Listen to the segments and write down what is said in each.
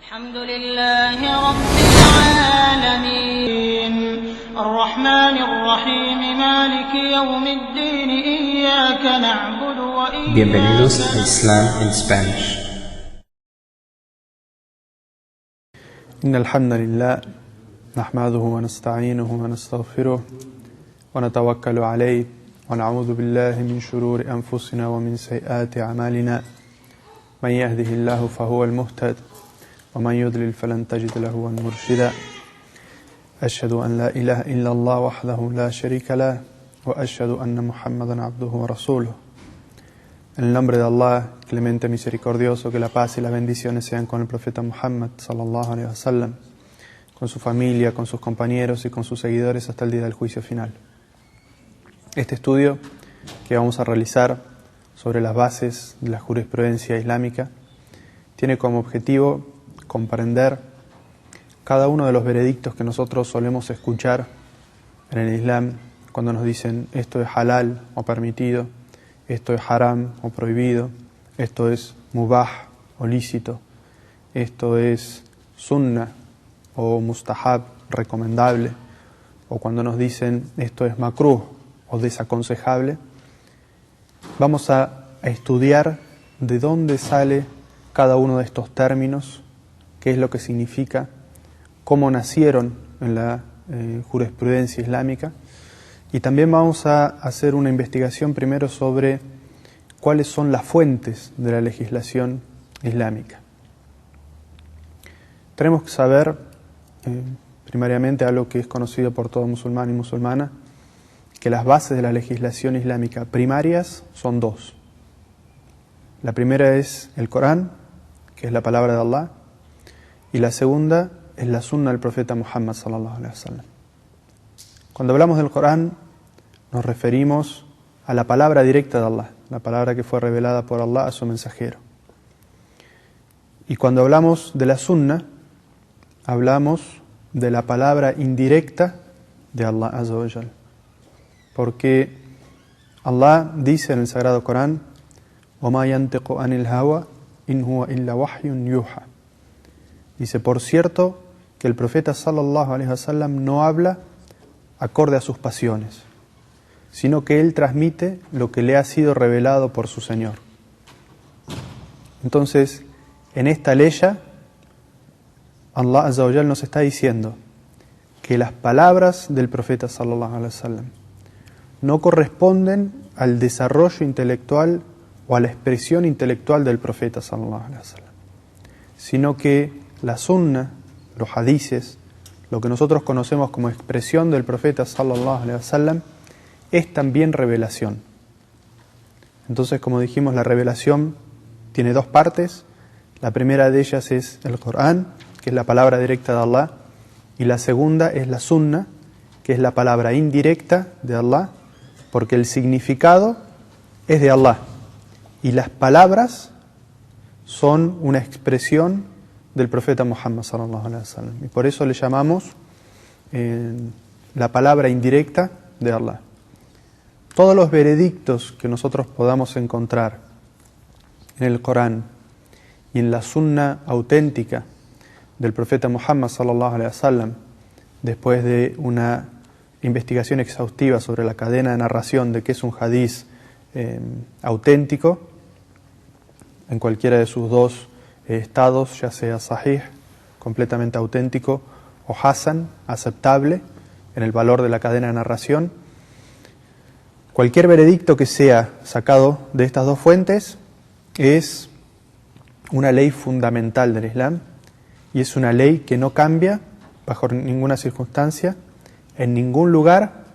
الحمد لله رب العالمين الرحمن الرحيم مالك يوم الدين إياك نعبد وإياك Bienvenidos a Islam in Spanish. إن الحمد لله نحمده ونستعينه ونستغفره ونتوكل عليه ونعوذ بالله من شرور أنفسنا ومن سيئات أعمالنا من يهده الله فهو المهتد ومن يضلل فلن تجد له مرشدا أشهد أن لا إله إلا الله وحده لا شريك له وأشهد أن محمدا عبده ورسوله. En el nombre de Allah, clemente misericordioso, que la paz y las bendiciones sean con el profeta Muhammad sallallahu alaihi wasallam, con su familia, con sus compañeros y con sus seguidores hasta el día del juicio final. Este estudio que vamos a realizar sobre las bases de la jurisprudencia islámica tiene como objetivo comprender cada uno de los veredictos que nosotros solemos escuchar en el Islam cuando nos dicen esto es halal o permitido, esto es haram o prohibido, esto es mubah o lícito, esto es sunnah o mustahab, recomendable, o cuando nos dicen esto es makruh o desaconsejable. Vamos a estudiar de dónde sale cada uno de estos términos, qué es lo que significa, cómo nacieron en la jurisprudencia islámica, y también vamos a hacer una investigación primero sobre cuáles son las fuentes de la legislación islámica. Tenemos que saber, primariamente, algo que es conocido por todo musulmán y musulmana, que las bases de la legislación islámica primarias son dos. La primera es el Corán, que es la palabra de Allah, y la segunda es la sunna del profeta Muhammad sallallahu alaihi wasallam. Cuando hablamos del Corán, nos referimos a la palabra directa de Allah, la palabra que fue revelada por Allah a su mensajero. Y cuando hablamos de la sunna, hablamos de la palabra indirecta de Allah azza wa jal. Porque Allah dice en el Sagrado Corán: وَمَا يَنْتِقُ عَنِ الْهَوَى إِنْ هُوَ إِلَّا وَحْيٌ يُوحَى. Dice, por cierto, que el profeta sallallahu alaihi wasallam no habla acorde a sus pasiones, sino que él transmite lo que le ha sido revelado por su Señor. Entonces, en esta ley, Allah azza wa jal nos está diciendo que las palabras del profeta sallallahu alaihi wasallam no corresponden al desarrollo intelectual o a la expresión intelectual del profeta sallallahu alaihi wasallam, sino que la sunna, los hadices, lo que nosotros conocemos como expresión del profeta sallallahu alaihi wasallam, es también revelación. Entonces, como dijimos, la revelación tiene dos partes. La primera de ellas es el Corán, que es la palabra directa de Allah, y la segunda es la sunna, que es la palabra indirecta de Allah, porque el significado es de Allah y las palabras son una expresión del profeta Muhammad sallallahu alaihi wasallam, y por eso le llamamos la palabra indirecta de Allah. Todos los veredictos que nosotros podamos encontrar en el Corán y en la sunna auténtica del profeta Muhammad sallallahu alaihi wasallam, después de una investigación exhaustiva sobre la cadena de narración de qué es un hadiz auténtico, en cualquiera de sus dos estados, ya sea sahih, completamente auténtico, o hasan, aceptable, en el valor de la cadena de narración. Cualquier veredicto que sea sacado de estas dos fuentes es una ley fundamental del Islam, y es una ley que no cambia bajo ninguna circunstancia, en ningún lugar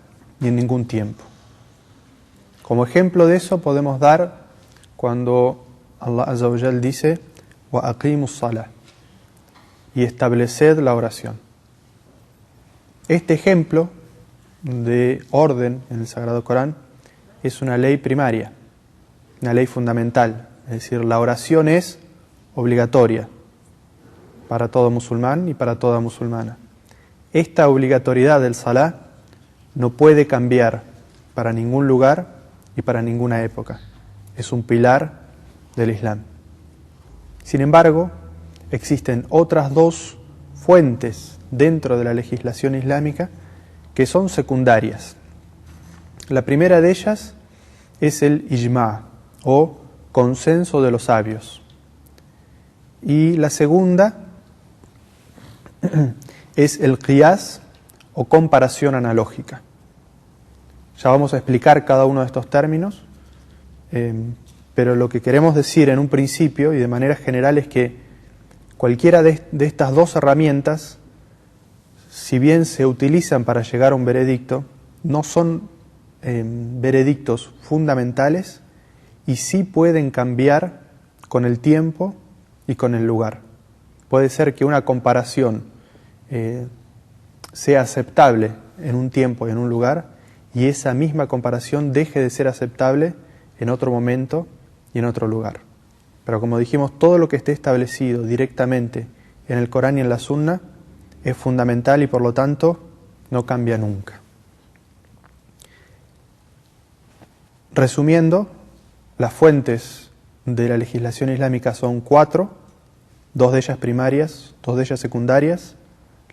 ni en ningún tiempo. Como ejemplo de eso podemos dar cuando Allah azza wa jal dice wa aqimus salah, y estableced la oración. Este ejemplo de orden en el Sagrado Corán es una ley primaria, una ley fundamental, es decir, la oración es obligatoria para todo musulmán y para toda musulmana. Esta obligatoriedad del salah no puede cambiar para ningún lugar y para ninguna época. Es un pilar del Islam. Sin embargo, existen otras dos fuentes dentro de la legislación islámica que son secundarias. La primera de ellas es el ijma' o consenso de los sabios. Y la segunda es el qiyas o comparación analógica. Ya vamos a explicar cada uno de estos términos, pero lo que queremos decir en un principio y de manera general es que cualquiera de estas dos herramientas, si bien se utilizan para llegar a un veredicto, no son veredictos fundamentales y sí pueden cambiar con el tiempo y con el lugar. Puede ser que una comparación sea aceptable en un tiempo y en un lugar, y esa misma comparación deje de ser aceptable en otro momento y en otro lugar. Pero como dijimos, todo lo que esté establecido directamente en el Corán y en la Sunna es fundamental y por lo tanto no cambia nunca. Resumiendo, las fuentes de la legislación islámica son 4, 2 de ellas primarias, 2 de ellas secundarias.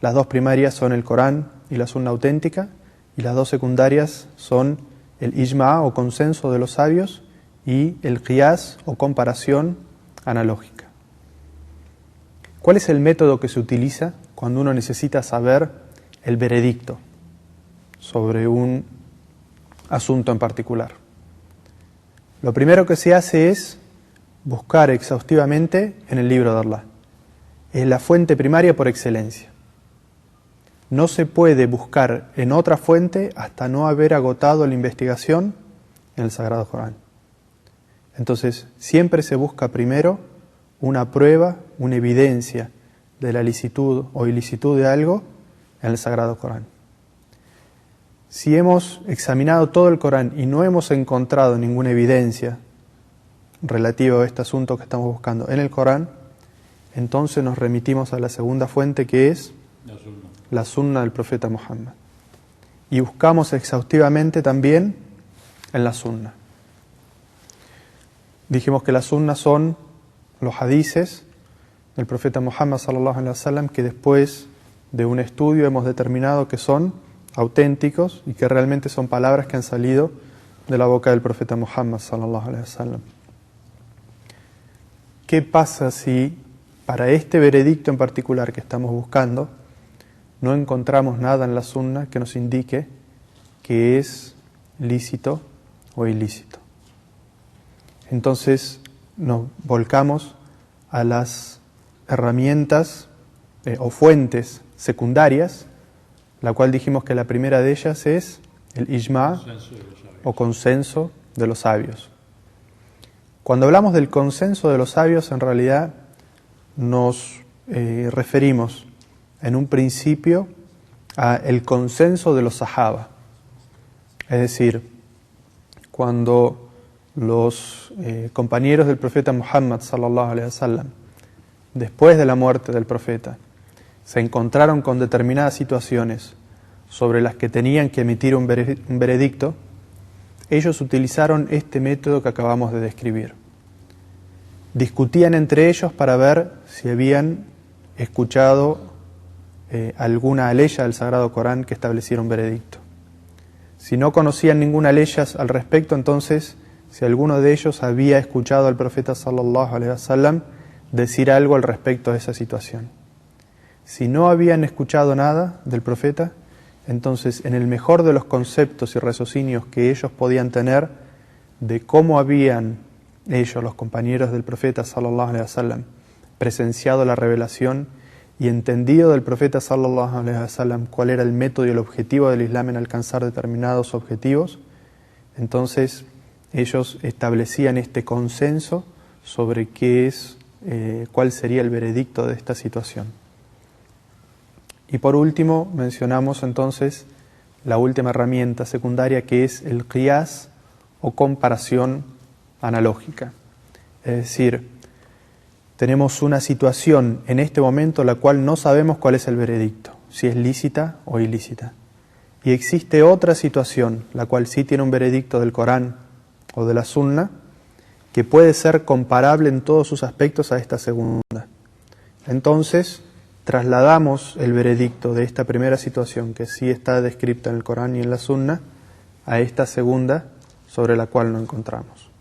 Las 2 primarias son el Corán y la Sunna auténtica, y las 2 secundarias son el ijma' o consenso de los sabios y el qiyas o comparación analógica. ¿Cuál es el método que se utiliza cuando uno necesita saber el veredicto sobre un asunto en particular? Lo primero que se hace es buscar exhaustivamente en el libro de Allah. Es la fuente primaria por excelencia. No se puede buscar en otra fuente hasta no haber agotado la investigación en el Sagrado Corán. Entonces, siempre se busca primero una prueba, una evidencia de la licitud o ilicitud de algo en el Sagrado Corán. Si hemos examinado todo el Corán y no hemos encontrado ninguna evidencia relativa a este asunto que estamos buscando en el Corán, entonces nos remitimos a la segunda fuente, que es la Sunna del profeta Muhammad. Y buscamos exhaustivamente también en la Sunna. Dijimos que las sunnas son los hadices del profeta Muhammad sallallahu alaihi wasallam, que después de un estudio hemos determinado que son auténticos y que realmente son palabras que han salido de la boca del profeta Muhammad sallallahu alaihi wasallam. ¿Qué pasa si para este veredicto en particular que estamos buscando no encontramos nada en la sunna que nos indique que es lícito o ilícito? Entonces nos volcamos a las herramientas o fuentes secundarias, la cual dijimos que la primera de ellas es el ijma' o consenso de los sabios. Cuando hablamos del consenso de los sabios, en realidad nos referimos en un principio al consenso de los sahaba. Es decir, cuando los compañeros del profeta Muhammad sallallahu alaihi wasallam, después de la muerte del profeta, se encontraron con determinadas situaciones sobre las que tenían que emitir un veredicto, ellos utilizaron este método que acabamos de describir. Discutían entre ellos para ver si habían escuchado alguna aleya del Sagrado Corán que estableciera un veredicto. Si no conocían ninguna aleya al respecto, entonces, si alguno de ellos había escuchado al profeta sallallahu alaihi wasallam decir algo al respecto de esa situación. Si no habían escuchado nada del profeta, entonces en el mejor de los conceptos y raciocinios que ellos podían tener de cómo habían ellos, los compañeros del profeta sallallahu alaihi wasallam, presenciado la revelación y entendido del profeta sallallahu alaihi wasallam cuál era el método y el objetivo del Islam en alcanzar determinados objetivos, entonces ellos establecían este consenso sobre cuál sería el veredicto de esta situación. Y por último mencionamos entonces la última herramienta secundaria, que es el qiyas o comparación analógica. Es decir, tenemos una situación en este momento en la cual no sabemos cuál es el veredicto, si es lícita o ilícita. Y existe otra situación, la cual sí tiene un veredicto del Corán o de la Sunna, que puede ser comparable en todos sus aspectos a esta segunda. entonces trasladamos el veredicto de esta primera situación, que sí está descrita en el Corán y en la Sunna, a esta segunda sobre la cual no encontramos.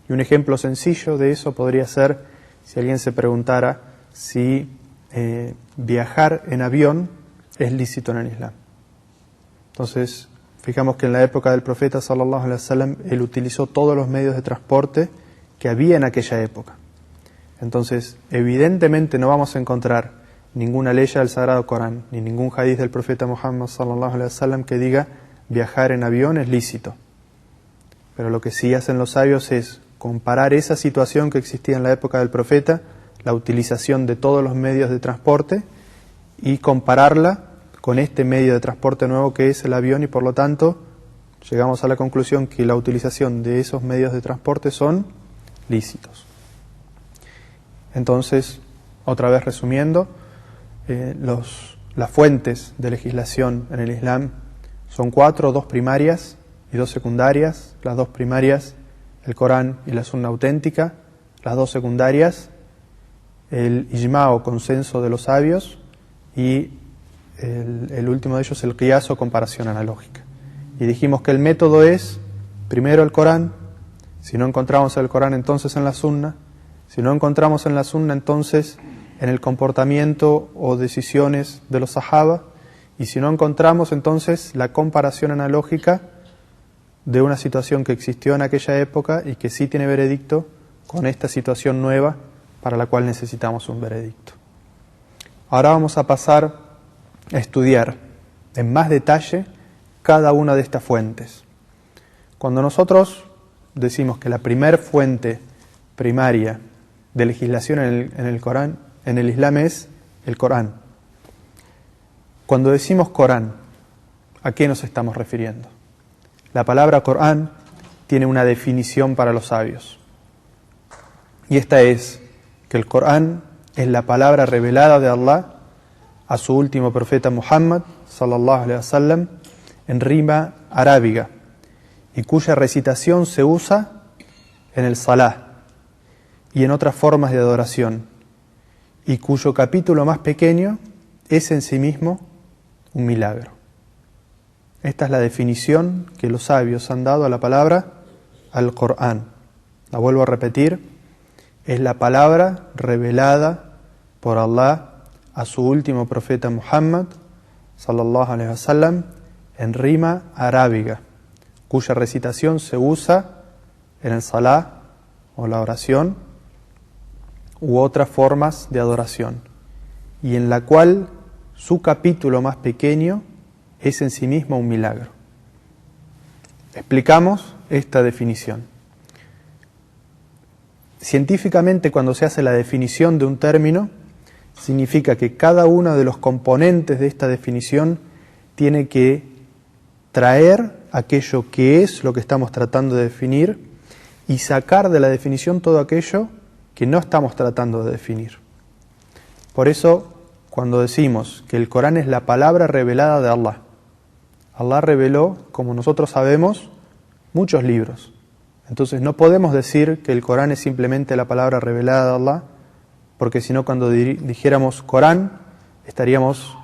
Y un ejemplo sencillo de eso podría ser si alguien se preguntara si viajar en avión es lícito en el Islam. Entonces, fijamos que en la época del profeta sallallahu alaihi wasallam, él utilizó todos los medios de transporte que había en aquella época. Entonces, evidentemente no vamos a encontrar ninguna ley del Sagrado Corán, ni ningún hadith del profeta Muhammad sallallahu alaihi wasallam que diga viajar en avión es lícito. Pero lo que sí hacen los sabios es comparar esa situación que existía en la época del profeta, la utilización de todos los medios de transporte, y compararla con este medio de transporte nuevo que es el avión, y por lo tanto llegamos a la conclusión que la utilización de esos medios de transporte son lícitos. Entonces, otra vez resumiendo, las fuentes de legislación en el Islam son 4, 2 primarias y 2 secundarias. Las 2 primarias, el Corán y la Sunna auténtica. Las 2 secundarias, el ijma o consenso de los sabios, y el último de ellos, el qiyas o comparación analógica. Y dijimos que el método es primero el Corán. Si no encontramos el Corán, entonces en la Sunna. Si no encontramos en la Sunna, entonces en el comportamiento o decisiones de los sahaba. Y si no encontramos, entonces la comparación analógica de una situación que existió en aquella época y que sí tiene veredicto con esta situación nueva para la cual necesitamos un veredicto. Ahora vamos a pasar a estudiar en más detalle cada una de estas fuentes. Cuando nosotros decimos que la primer fuente primaria de legislación en el Corán, en el Islam, es el Corán. Cuando decimos Corán, ¿a qué nos estamos refiriendo? La palabra Corán tiene una definición para los sabios. Y esta es que el Corán es la palabra revelada de Allah a su último profeta Muhammad sallallahu alaihi wasallam en rima arábiga, y cuya recitación se usa en el salah y en otras formas de adoración, y cuyo capítulo más pequeño es en sí mismo un milagro. Esta es la definición que los sabios han dado a la palabra al-Qur'an. La vuelvo a repetir: es la palabra revelada por Allah a su último profeta Muhammad sallallahu alaihi wasallam en rima arábiga, cuya recitación se usa en el salah o la oración u otras formas de adoración, y en la cual su capítulo más pequeño es en sí mismo un milagro. Explicamos esta definición. Científicamente, cuando se hace la definición de un término, significa que cada uno de los componentes de esta definición tiene que traer aquello que es lo que estamos tratando de definir y sacar de la definición todo aquello que no estamos tratando de definir. Por eso, cuando decimos que el Corán es la palabra revelada de Allah, Allah reveló, como nosotros sabemos, muchos libros. Entonces no podemos decir que el Corán es simplemente la palabra revelada de Allah, porque si no, cuando dijéramos Corán, estaríamos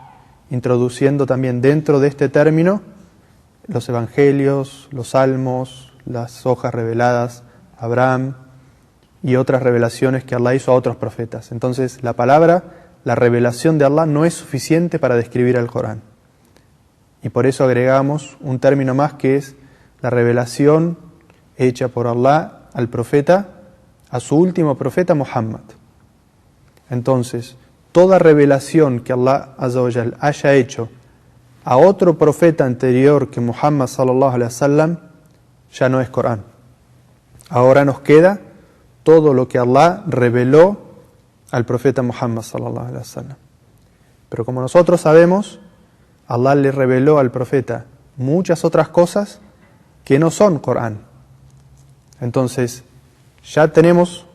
introduciendo también dentro de este término los evangelios, los salmos, las hojas reveladas a Abraham y otras revelaciones que Allah hizo a otros profetas. Entonces la palabra, la revelación de Allah, no es suficiente para describir al Corán. Y por eso agregamos un término más, que es la revelación hecha por Allah al profeta, a su último profeta Muhammad. Entonces, toda revelación que Allah Azza wa Jal haya hecho a otro profeta anterior que Muhammad sallallahu alaihi wasallam ya no es Corán. Ahora nos queda todo lo que Allah reveló al profeta Muhammad sallallahu alaihi wasallam. Pero como nosotros sabemos, Allah le reveló al profeta muchas otras cosas que no son Corán. Entonces, ya tenemos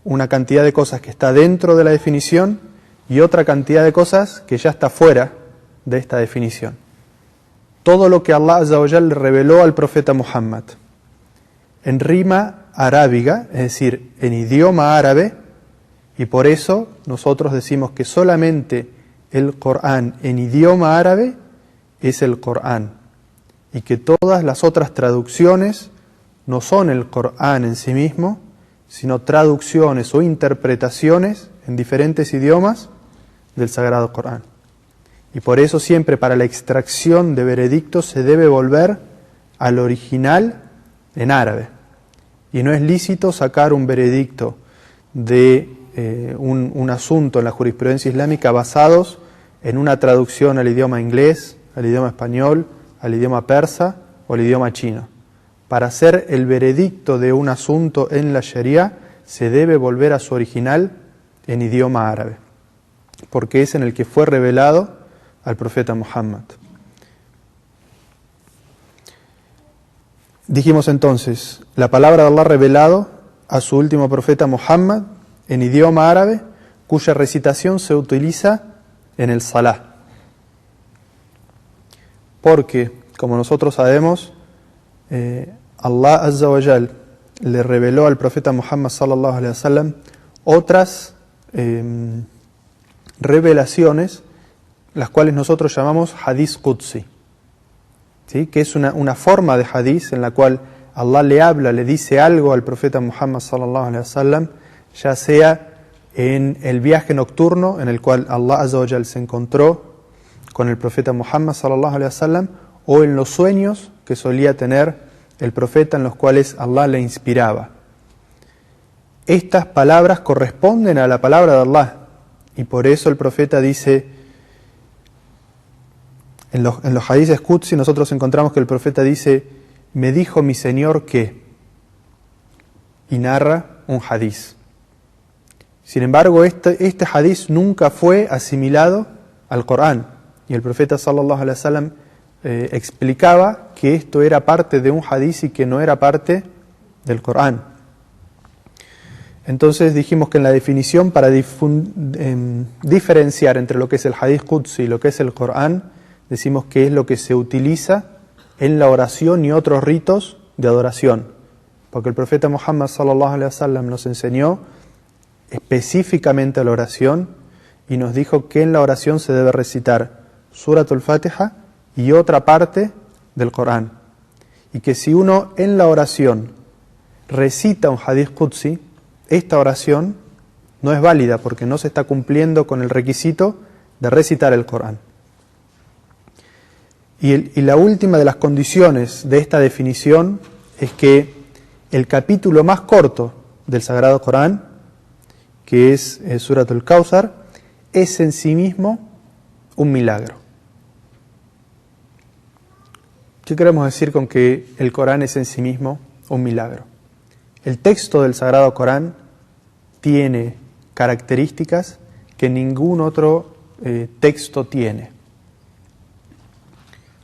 una cantidad de cosas que está dentro de la definición y otra cantidad de cosas que ya está fuera de esta definición. Todo lo que Allah Azza wa Jal le reveló al profeta Muhammad en rima arábiga, es decir, en idioma árabe, Y por eso nosotros decimos que solamente el Corán en idioma árabe es el Corán, y que todas las otras traducciones no son el Corán en sí mismo, sino traducciones o interpretaciones en diferentes idiomas del Sagrado Corán. Y por eso siempre para la extracción de veredictos se debe volver al original en árabe. Y no es lícito sacar un veredicto de un asunto en la jurisprudencia islámica basados en una traducción al idioma inglés, al idioma español, al idioma persa o al idioma chino. Para hacer el veredicto de un asunto en la Sharia se debe volver a su original en idioma árabe, porque es en el que fue revelado al profeta Muhammad. Dijimos entonces, la palabra de Allah revelado a su último profeta Muhammad en idioma árabe, cuya recitación se utiliza en el Salah. Porque, como nosotros sabemos, Allah Azza wa Jal le reveló al profeta Muhammad sallallahu alaihi wasallam otras revelaciones, las cuales nosotros llamamos Hadith Qudsi, ¿sí? Que es una forma de hadith en la cual Allah le habla, le dice algo al profeta Muhammad sallallahu alaihi wasallam, ya sea en el viaje nocturno en el cual Allah Azza wa Jal se encontró con el profeta Muhammad sallallahu alaihi wasallam, o en los sueños que solía tener el profeta en los cuales Allah le inspiraba. Estas palabras corresponden a la palabra de Allah, y por eso el profeta dice, en los hadiths Qudsi nosotros encontramos que el profeta dice, me dijo mi Señor que, y narra un hadith. Sin embargo, este hadith nunca fue asimilado al Corán, y el profeta sallallahu alaihi wasallam explicaba que esto era parte de un hadith y que no era parte del Corán. Entonces dijimos que en la definición, para diferenciar entre lo que es el hadith Qudsi y lo que es el Corán, decimos que es lo que se utiliza en la oración y otros ritos de adoración, porque el profeta Muhammad sallallahu alaihi wasallam nos enseñó específicamente la oración y nos dijo que en la oración se debe recitar Suratul Fatiha y otra parte del Corán, y que si uno en la oración recita un hadith Qudsi, esta oración no es válida porque no se está cumpliendo con el requisito de recitar el Corán. Y la última de las condiciones de esta definición es que el capítulo más corto del Sagrado Corán, que es Suratul Kautsar, es en sí mismo un milagro. ¿Qué queremos decir con que el Corán es en sí mismo un milagro? El texto del Sagrado Corán tiene características que ningún otro texto tiene.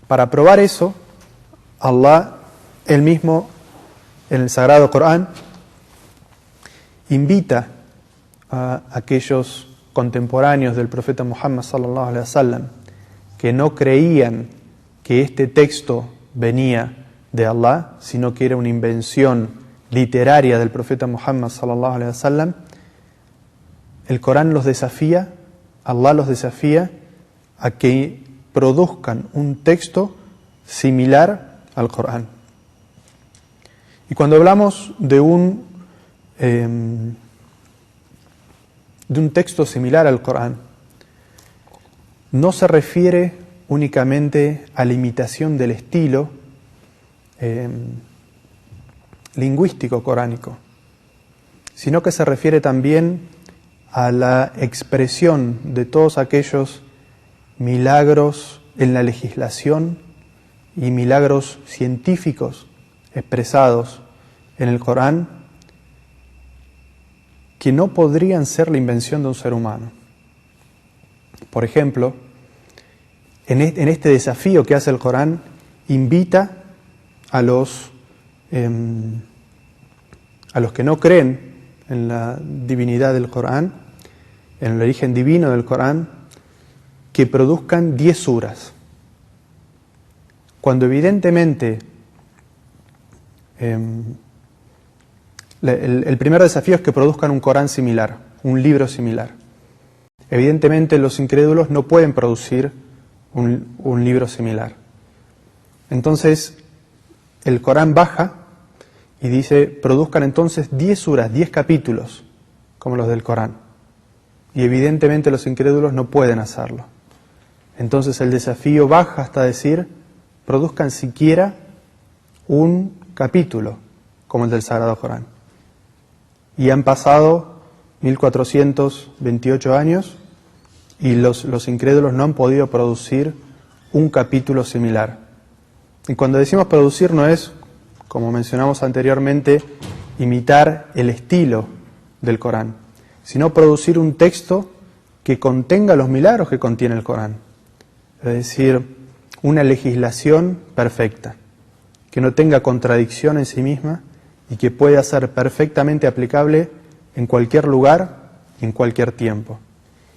Para probar eso, Allah, él mismo, en el Sagrado Corán, invita a aquellos contemporáneos del profeta Muhammad sallallahu alaihi wasallam que no creían que este texto venía de Allah, sino que era una invención literaria del profeta Muhammad sallallahu alaihi wasallam. El Corán los desafía, Allah los desafía a que produzcan un texto similar al Corán. Y cuando hablamos de un texto similar al Corán, no se refiere únicamente a la imitación del estilo lingüístico coránico, sino que se refiere también a la expresión de todos aquellos milagros en la legislación y milagros científicos expresados en el Corán que no podrían ser la invención de un ser humano. Por ejemplo, en este desafío que hace el Corán, invita a los que no creen en la divinidad del Corán, en el origen divino del Corán, que produzcan 10 suras. Cuando evidentemente el primer desafío es que produzcan un Corán similar. un libro similar. Evidentemente los incrédulos no pueden producir un libro similar. Entonces el Corán baja y dice, produzcan entonces 10 suras, 10 capítulos, como los del Corán. Y evidentemente los incrédulos no pueden hacerlo. Entonces el desafío baja hasta decir, produzcan siquiera un capítulo, como el del Sagrado Corán. Y han pasado 1428 años y los incrédulos no han podido producir un capítulo similar. Y cuando decimos producir no es, como mencionamos anteriormente, imitar el estilo del Corán, sino producir un texto que contenga los milagros que contiene el Corán. Es decir, una legislación perfecta, que no tenga contradicción en sí misma y que pueda ser perfectamente aplicable en cualquier lugar y en cualquier tiempo,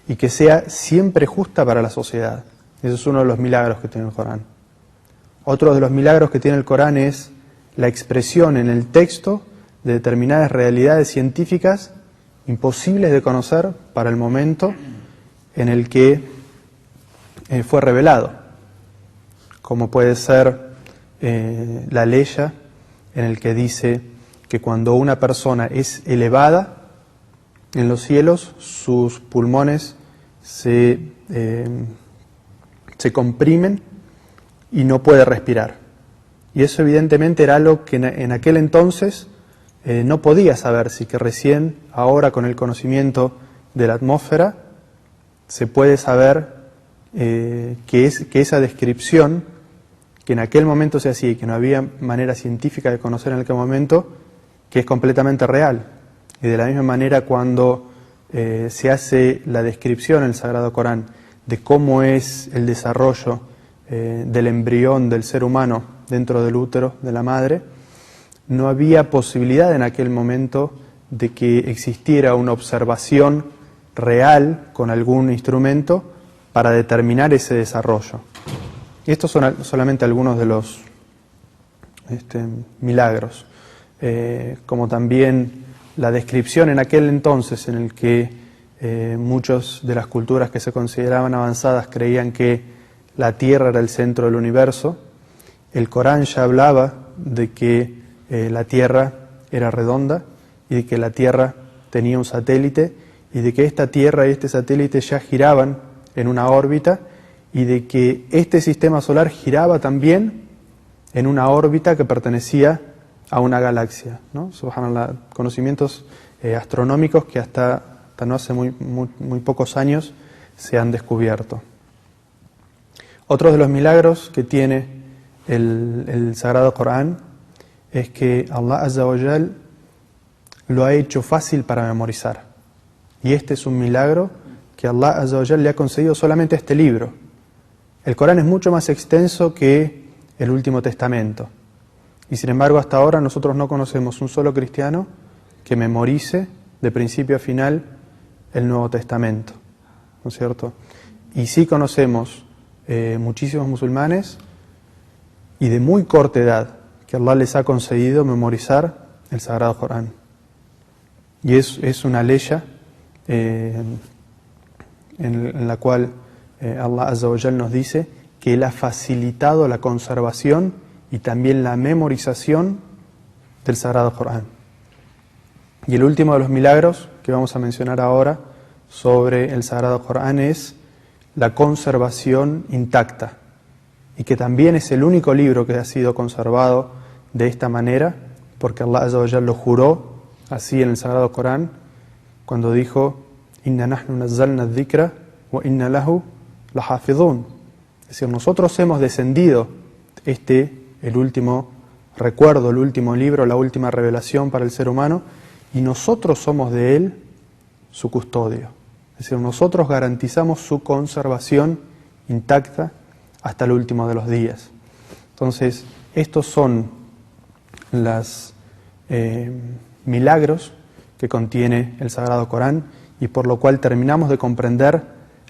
y que sea siempre justa para la sociedad. Ese es uno de los milagros que tiene el Corán. Otro de los milagros que tiene el Corán es la expresión en el texto de determinadas realidades científicas imposibles de conocer para el momento en el que fue revelado, como puede ser la ley en el que dice que cuando una persona es elevada en los cielos, sus pulmones se comprimen y no puede respirar. Y eso evidentemente era algo que en aquel entonces no podía saberse, que recién ahora con el conocimiento de la atmósfera se puede saber que esa descripción que en aquel momento se hacía y que no había manera científica de conocer en aquel momento, que es completamente real. Y de la misma manera cuando se hace la descripción en el Sagrado Corán de cómo es el desarrollo del embrión del ser humano dentro del útero de la madre, no había posibilidad en aquel momento de que existiera una observación real con algún instrumento para determinar ese desarrollo. Y estos son solamente algunos de los milagros, como también la descripción en aquel entonces en el que muchas de las culturas que se consideraban avanzadas creían que la Tierra era el centro del universo. El Corán ya hablaba de que la Tierra era redonda y de que la Tierra tenía un satélite y de que esta Tierra y este satélite ya giraban en una órbita y de que este sistema solar giraba también en una órbita que pertenecía a una galaxia, ¿no? Subhanallah, conocimientos astronómicos que hasta no hace muy pocos años se han descubierto. Otro de los milagros que tiene el Sagrado Corán es que Allah Azza wa Jal lo ha hecho fácil para memorizar. Y este es un milagro que Allah Azza wa Jal le ha concedido solamente a este libro. El Corán es mucho más extenso que el Último Testamento. Y sin embargo, hasta ahora nosotros no conocemos un solo cristiano que memorice de principio a final el Nuevo Testamento, ¿no es cierto? Y sí conocemos muchísimos musulmanes y de muy corta edad que Allah les ha concedido memorizar el Sagrado Corán. Y es una ley en la cual Allah Azza wa Jal nos dice que Él ha facilitado la conservación y también la memorización del Sagrado Corán. Y el último de los milagros que vamos a mencionar ahora sobre el Sagrado Corán es la conservación intacta, y que también es el único libro que ha sido conservado de esta manera, porque Allah Azza wa Jal lo juró así en el Sagrado Corán cuando dijo: Inna nahnu nazzalna adh-dhikra wa inna lahu lahafidhun. Es decir, nosotros hemos descendido el último recuerdo, el último libro, la última revelación para el ser humano, y nosotros somos de él su custodio. Es decir, nosotros garantizamos su conservación intacta hasta el último de los días. Entonces, estos son los milagros que contiene el Sagrado Corán, y por lo cual terminamos de comprender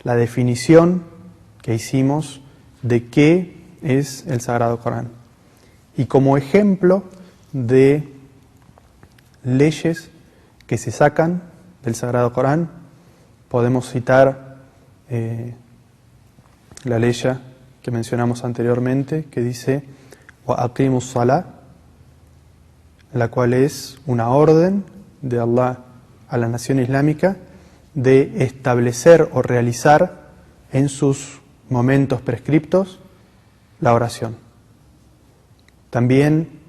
la definición que hicimos de qué es el Sagrado Corán. Y como ejemplo de leyes que se sacan del Sagrado Corán, podemos citar la ley que mencionamos anteriormente, que dice wa aqimus salah, la cual es una orden de Allah a la nación islámica de establecer o realizar en sus momentos prescriptos la oración. También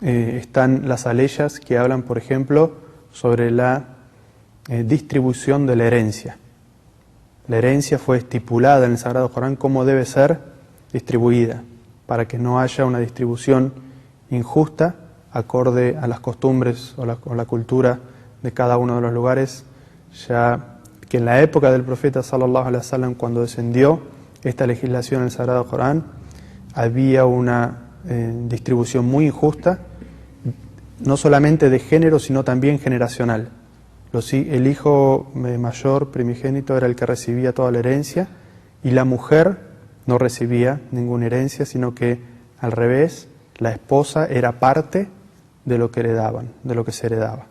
están las aleyas que hablan, por ejemplo, sobre la distribución de la herencia. La herencia fue estipulada en el Sagrado Corán cómo debe ser distribuida, para que no haya una distribución injusta acorde a las costumbres o la cultura de cada uno de los lugares, ya que en la época del profeta sallallahu alaihi wasallam, cuando descendió esta legislación en el Sagrado Corán, había una distribución muy injusta, no solamente de género, sino también generacional. El hijo mayor, primogénito, era el que recibía toda la herencia, y la mujer no recibía ninguna herencia, sino que al revés, la esposa era parte de lo que heredaban, de lo que se heredaba.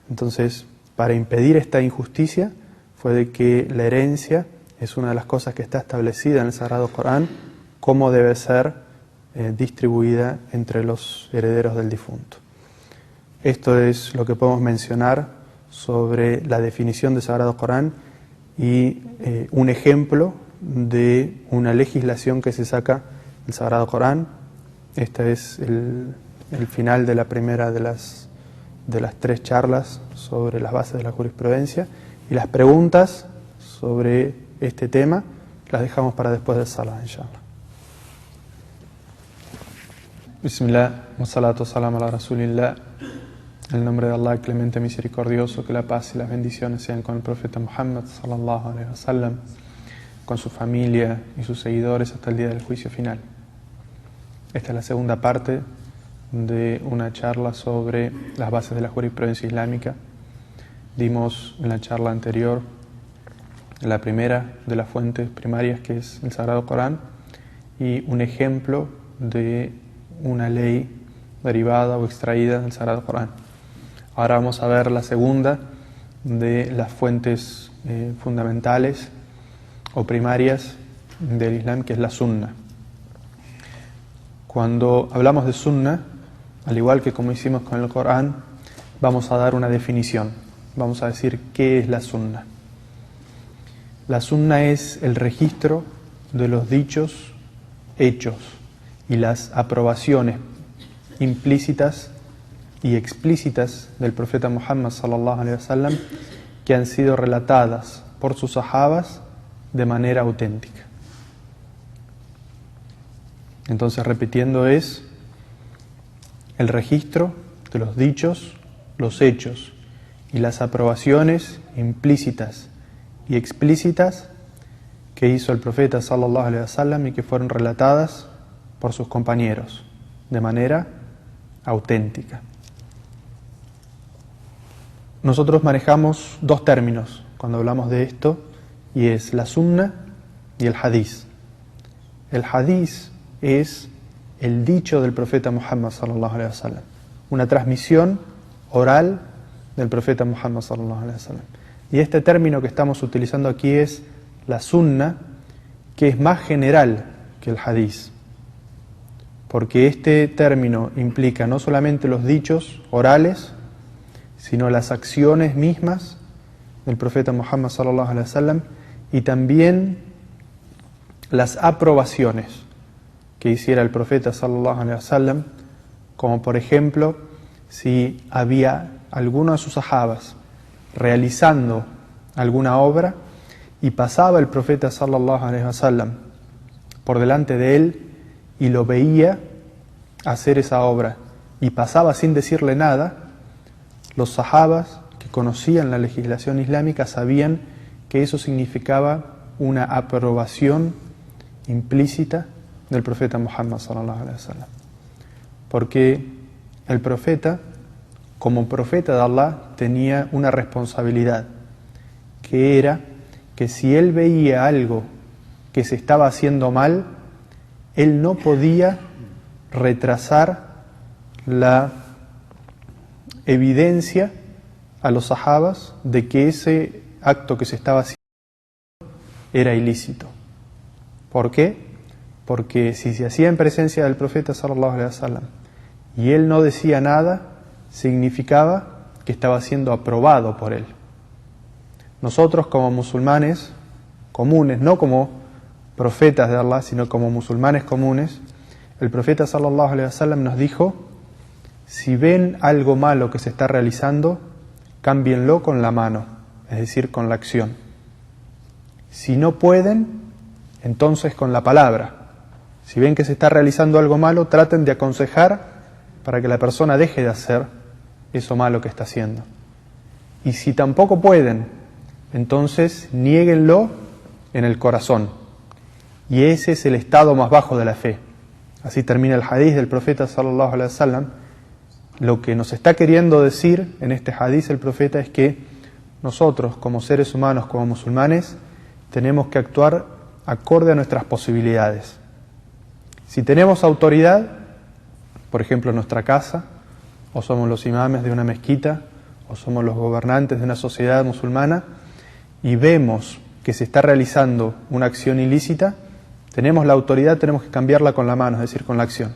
Entonces, para impedir esta injusticia, fue de que la herencia es una de las cosas que está establecida en el Sagrado Corán, cómo debe ser distribuida entre los herederos del difunto. Esto es lo que podemos mencionar sobre la definición del Sagrado Corán y un ejemplo de una legislación que se saca del Sagrado Corán. Este es el final de la primera de las 3 charlas sobre las bases de la jurisprudencia, y las preguntas sobre este tema las dejamos para después del salah, inshallah. Bismillah, wa salatu salam ala rasulillah. En el nombre de Allah, clemente misericordioso, que la paz y las bendiciones sean con el profeta Muhammad sallallahu alaihi wasallam, con su familia y sus seguidores hasta el día del juicio final. Esta es la segunda parte de una charla sobre las bases de la jurisprudencia islámica. Dimos en la charla anterior la primera de las fuentes primarias, que es el Sagrado Corán, y un ejemplo de una ley derivada o extraída del Sagrado Corán. Ahora vamos a ver la segunda de las fuentes fundamentales o primarias del Islam, que es la Sunna. Cuando hablamos de Sunna, al igual que como hicimos con el Corán, vamos a dar una definición. Vamos a decir qué es la Sunna. La Sunna es el registro de los dichos, hechos y las aprobaciones implícitas y explícitas del profeta Muhammad sallallahu alaihi wasallam, que han sido relatadas por sus sahabas de manera auténtica. Entonces, repitiendo, es el registro de los dichos, los hechos y las aprobaciones implícitas y explícitas que hizo el profeta sallallahu alaihi wasallam y que fueron relatadas por sus compañeros de manera auténtica. Nosotros manejamos 2 términos cuando hablamos de esto, y es la sunna y el hadiz. El hadiz es el dicho del profeta Muhammad sallallahu alaihi wasallam, una transmisión oral del profeta Muhammad sallallahu alaihi wasallam. Y este término que estamos utilizando aquí es la sunna, que es más general que el hadiz, porque este término implica no solamente los dichos orales, sino las acciones mismas del profeta Muhammad sallallahu alaihi wasallam, y también las aprobaciones que hiciera el profeta sallallahu alaihi wasallam, como por ejemplo si había alguno de sus sahabas realizando alguna obra y pasaba el profeta sallallahu alaihi wasallam por delante de él y lo veía hacer esa obra y pasaba sin decirle nada, los sahabas que conocían la legislación islámica sabían que eso significaba una aprobación implícita del profeta Muhammad sallallahu alaihi wasallam, porque el profeta, como profeta de Allah, tenía una responsabilidad, que era que si él veía algo que se estaba haciendo mal, él no podía retrasar la evidencia a los sahabas de que ese acto que se estaba haciendo era ilícito. ¿Por qué? Porque si se hacía en presencia del profeta sallallahu alaihi wasallam y él no decía nada, significaba que estaba siendo aprobado por él. Nosotros como musulmanes comunes, no como profetas de Allah, sino como musulmanes comunes, el profeta sallallahu alaihi wasallam nos dijo: si ven algo malo que se está realizando, cámbienlo con la mano, es decir, con la acción. Si no pueden, entonces con la palabra. Si ven que se está realizando algo malo, traten de aconsejar para que la persona deje de hacer eso malo que está haciendo. Y si tampoco pueden, entonces niéguenlo en el corazón. Y ese es el estado más bajo de la fe. Así termina el hadiz del profeta sallallahu alaihi wasallam. Lo que nos está queriendo decir en este hadiz el profeta es que nosotros, como seres humanos, como musulmanes, tenemos que actuar acorde a nuestras posibilidades. Si tenemos autoridad, por ejemplo en nuestra casa, o somos los imames de una mezquita, o somos los gobernantes de una sociedad musulmana, y vemos que se está realizando una acción ilícita, tenemos la autoridad, tenemos que cambiarla con la mano, es decir, con la acción.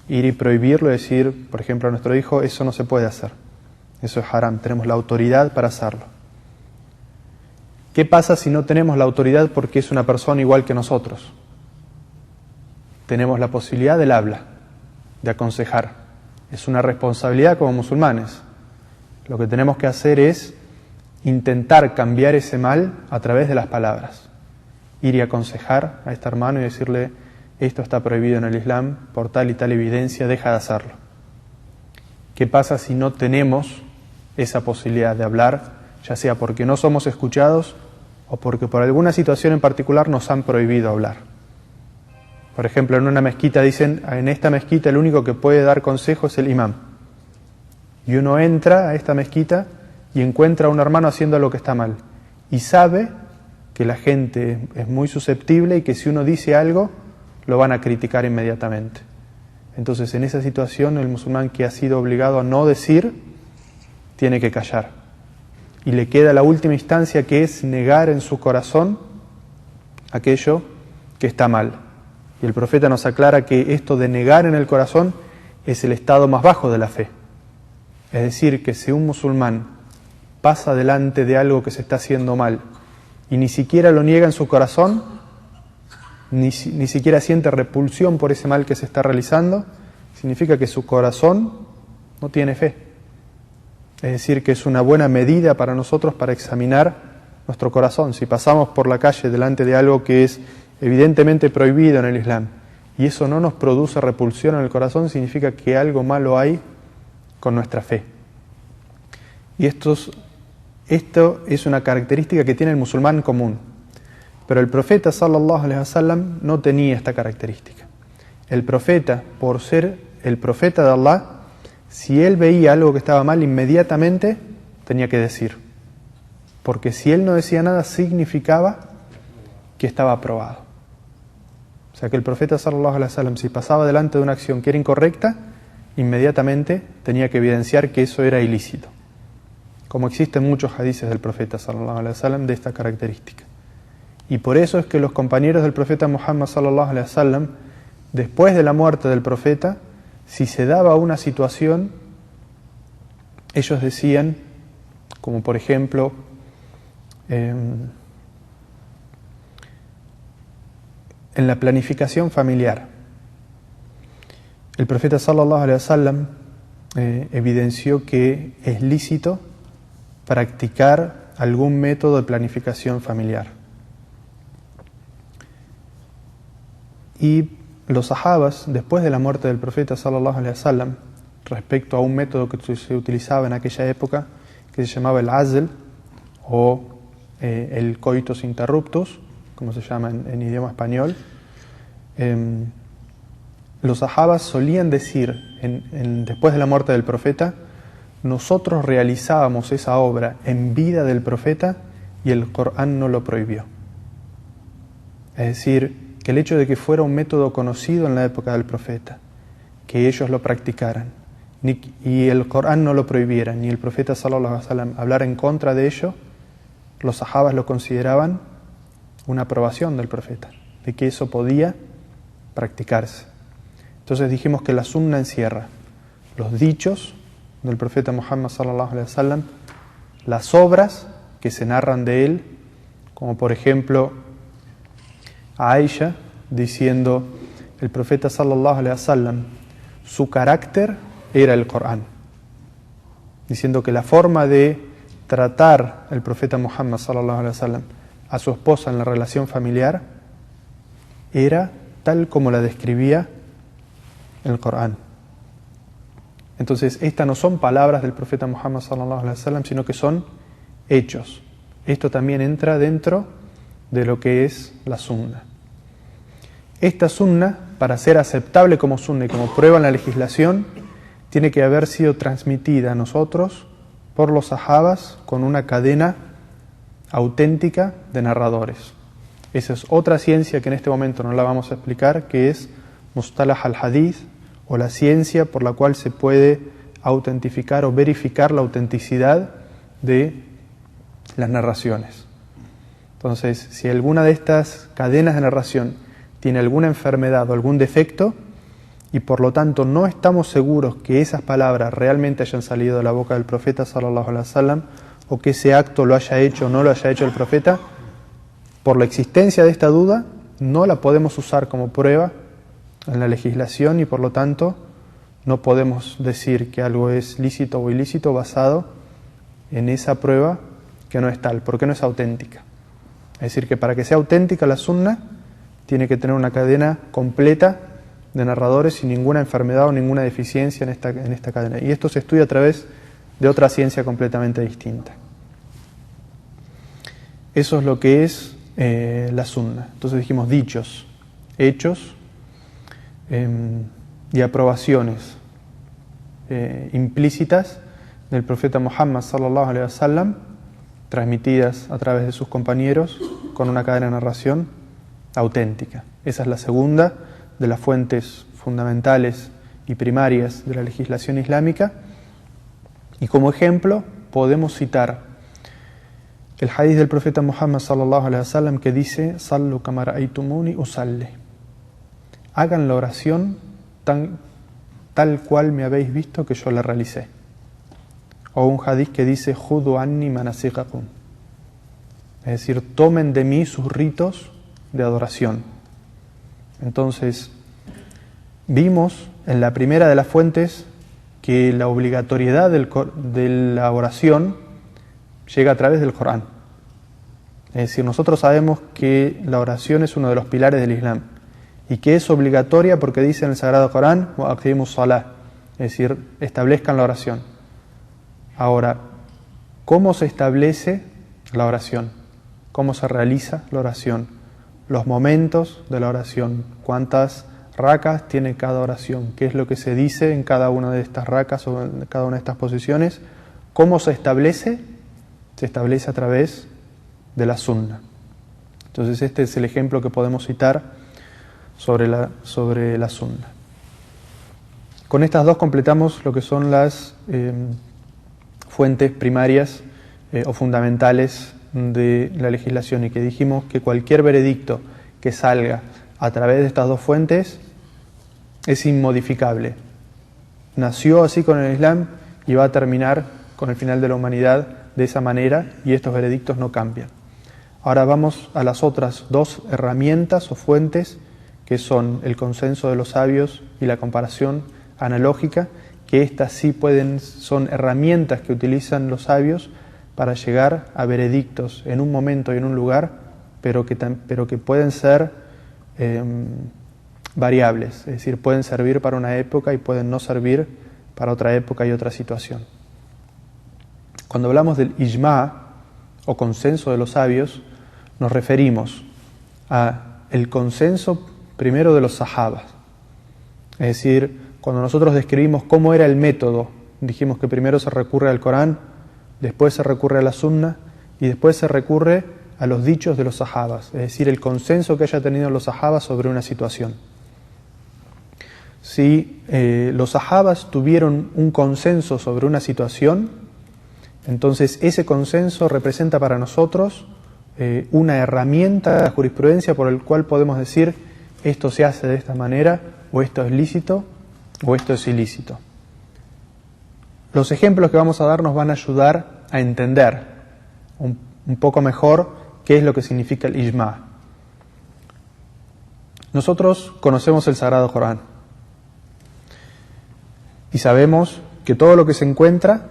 Ir y prohibirlo, decir, por ejemplo, a nuestro hijo, eso no se puede hacer. Eso es haram, tenemos la autoridad para hacerlo. ¿Qué pasa si no tenemos la autoridad porque es una persona igual que nosotros? Tenemos la posibilidad del habla, de aconsejar. Es una responsabilidad como musulmanes. Lo que tenemos que hacer es intentar cambiar ese mal a través de las palabras. Ir y aconsejar a este hermano y decirle: esto está prohibido en el Islam, por tal y tal evidencia, deja de hacerlo. ¿Qué pasa si no tenemos esa posibilidad de hablar, ya sea porque no somos escuchados o porque por alguna situación en particular nos han prohibido hablar? Por ejemplo, en una mezquita dicen: en esta mezquita el único que puede dar consejo es el imam. Y uno entra a esta mezquita y encuentra a un hermano haciendo lo que está mal. Y sabe que la gente es muy susceptible y que si uno dice algo, lo van a criticar inmediatamente. Entonces, en esa situación, el musulmán que ha sido obligado a no decir, tiene que callar. Y le queda la última instancia, que es negar en su corazón aquello que está mal. Y el profeta nos aclara que esto de negar en el corazón es el estado más bajo de la fe. Es decir, que si un musulmán pasa delante de algo que se está haciendo mal y ni siquiera lo niega en su corazón, ni siquiera siente repulsión por ese mal que se está realizando, significa que su corazón no tiene fe. Es decir, que es una buena medida para nosotros para examinar nuestro corazón. Si pasamos por la calle delante de algo que es evidentemente prohibido en el Islam y eso no nos produce repulsión en el corazón, significa que algo malo hay con nuestra fe. Y esto es una característica que tiene el musulmán común. Pero el profeta sallallahu alaihi wasallam no tenía esta característica. El profeta, por ser el profeta de Allah, si él veía algo que estaba mal, inmediatamente tenía que decir. Porque si él no decía nada, significaba que estaba aprobado. O sea que el profeta sallallahu alaihi wasallam, si pasaba delante de una acción que era incorrecta, inmediatamente tenía que evidenciar que eso era ilícito. Como existen muchos hadices del profeta sallallahu alaihi wasallam de esta característica. Y por eso es que los compañeros del profeta Muhammad sallallahu alaihi wasallam, después de la muerte del profeta, si se daba una situación, ellos decían, como por ejemplo, en la planificación familiar, el profeta sallallahu alaihi wasallam evidenció que es lícito practicar algún método de planificación familiar. Y los sahabas, después de la muerte del profeta sallallahu alaihi wasallam, respecto a un método que se utilizaba en aquella época, que se llamaba el azl, o el coitus interruptus, como se llama en idioma español, los sahabas solían decir, después de la muerte del profeta, nosotros realizábamos esa obra en vida del profeta y el Corán no lo prohibió. Es decir, que el hecho de que fuera un método conocido en la época del profeta, que ellos lo practicaran y el Corán no lo prohibiera, ni el profeta sallallahu alaihi wasallam hablara en contra de ello, los sahabas lo consideraban una aprobación del profeta, de que eso podía practicarse. Entonces dijimos que la sunna encierra los dichos del profeta Muhammad sallallahu alaihi wasallam, las obras que se narran de él, como por ejemplo a Aisha diciendo el profeta sallallahu alaihi wasallam, su carácter era el Corán, diciendo que la forma de tratar el profeta Muhammad sallallahu alaihi wasallam a su esposa en la relación familiar era tal como la describía el Corán. Entonces, estas no son palabras del profeta Muhammad sallallahu alaihi wasallam, sino que son hechos. Esto también entra dentro de lo que es la sunna. Esta sunna, para ser aceptable como sunna y como prueba en la legislación, tiene que haber sido transmitida a nosotros por los sahabas con una cadena auténtica de narradores. Esa es otra ciencia que en este momento no la vamos a explicar, que es Mustalah al-Hadith, o la ciencia por la cual se puede autentificar o verificar la autenticidad de las narraciones. Entonces, si alguna de estas cadenas de narración tiene alguna enfermedad o algún defecto, y por lo tanto no estamos seguros que esas palabras realmente hayan salido de la boca del profeta sallallahu alaihi wasallam, o que ese acto lo haya hecho o no lo haya hecho el profeta, por la existencia de esta duda no la podemos usar como prueba en la legislación, y por lo tanto no podemos decir que algo es lícito o ilícito basado en esa prueba que no es tal, porque no es auténtica. Es decir, que para que sea auténtica la sunna tiene que tener una cadena completa de narradores sin ninguna enfermedad o ninguna deficiencia en esta cadena. Y esto se estudia a través de otra ciencia completamente distinta. Eso es lo que es la sunna. Entonces dijimos dichos, hechos y aprobaciones implícitas del profeta Muhammad sallallahu alaihi wasallam, transmitidas a través de sus compañeros con una cadena de narración auténtica. Esa es la segunda de las fuentes fundamentales y primarias de la legislación islámica. Y como ejemplo podemos citar el hadith del profeta Muhammad sallallahu alaihi wasallam que dice: Sallu kama ra'aytumuni usalli. Hagan la oración tal cual me habéis visto que yo la realicé. O un hadith que dice: Judu anni manasikakum. Es decir, tomen de mí sus ritos de adoración. Entonces, vimos en la primera de las fuentes que la obligatoriedad de la oración llega a través del Corán. Es decir, nosotros sabemos que la oración es uno de los pilares del Islam y que es obligatoria porque dice en el Sagrado Corán: wa aqimus salah, es decir, establezcan la oración. Ahora, ¿cómo se establece la oración? ¿Cómo se realiza la oración? Los momentos de la oración, cuántas rakas tiene cada oración, qué es lo que se dice en cada una de estas rakas o en cada una de estas posiciones. ¿Cómo se establece? Se establece a través de la sunna. Entonces este es el ejemplo que podemos citar sobre la sunna. Con estas dos completamos lo que son las fuentes primarias o fundamentales de la legislación, y que dijimos que cualquier veredicto que salga a través de estas dos fuentes es inmodificable. Nació así con el Islam y va a terminar con el final de la humanidad de esa manera, y estos veredictos no cambian. Ahora vamos a las otras dos herramientas o fuentes, que son el consenso de los sabios y la comparación analógica, que estas sí son herramientas que utilizan los sabios para llegar a veredictos en un momento y en un lugar, pero que pueden ser variables, es decir, pueden servir para una época y pueden no servir para otra época y otra situación. Cuando hablamos del ijma o consenso de los sabios, nos referimos a el consenso primero de los sahabas. Es decir, cuando nosotros describimos cómo era el método, dijimos que primero se recurre al Corán, después se recurre a la sunna y después se recurre a los dichos de los sahabas, es decir, el consenso que haya tenido los sahabas sobre una situación. si los sahabas tuvieron un consenso sobre una situación, entonces ese consenso representa para nosotros una herramienta de la jurisprudencia por el cual podemos decir esto se hace de esta manera, o esto es lícito, o esto es ilícito. Los ejemplos que vamos a dar nos van a ayudar a entender un poco mejor qué es lo que significa el ijma. Nosotros conocemos el Sagrado Corán y sabemos que todo lo que se encuentra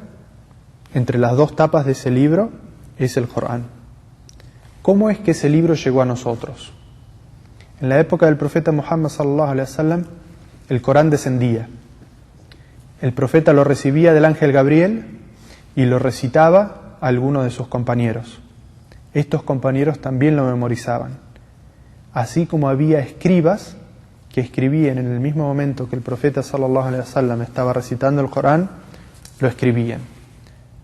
entre las dos tapas de ese libro es el Corán. ¿Cómo es que ese libro llegó a nosotros? En la época del profeta Muhammad sallallahu alaihi wasallam, el Corán descendía. El profeta lo recibía del ángel Gabriel y lo recitaba a alguno de sus compañeros. Estos compañeros también lo memorizaban. Así como había escribas que escribían en el mismo momento que el profeta sallallahu alaihi wasallam estaba recitando el Corán, lo escribían.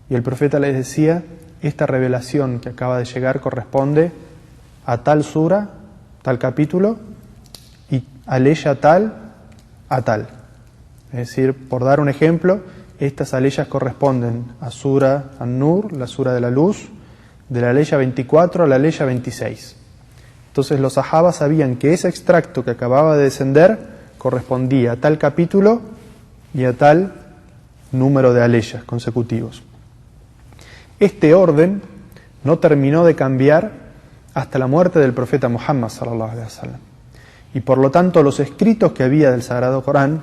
Y el profeta les decía, esta revelación que acaba de llegar corresponde a tal sura, tal capítulo, y aleya tal a tal. Es decir, por dar un ejemplo, estas aleyas corresponden a Sura An-Nur, la Sura de la Luz, de la aleya 24 a la aleya 26. Entonces los sahabas sabían que ese extracto que acababa de descender correspondía a tal capítulo y a tal número de aleyas consecutivos. Este orden no terminó de cambiar hasta la muerte del profeta Muhammad sallallahu alaihi wasallam. Y por lo tanto los escritos que había del Sagrado Corán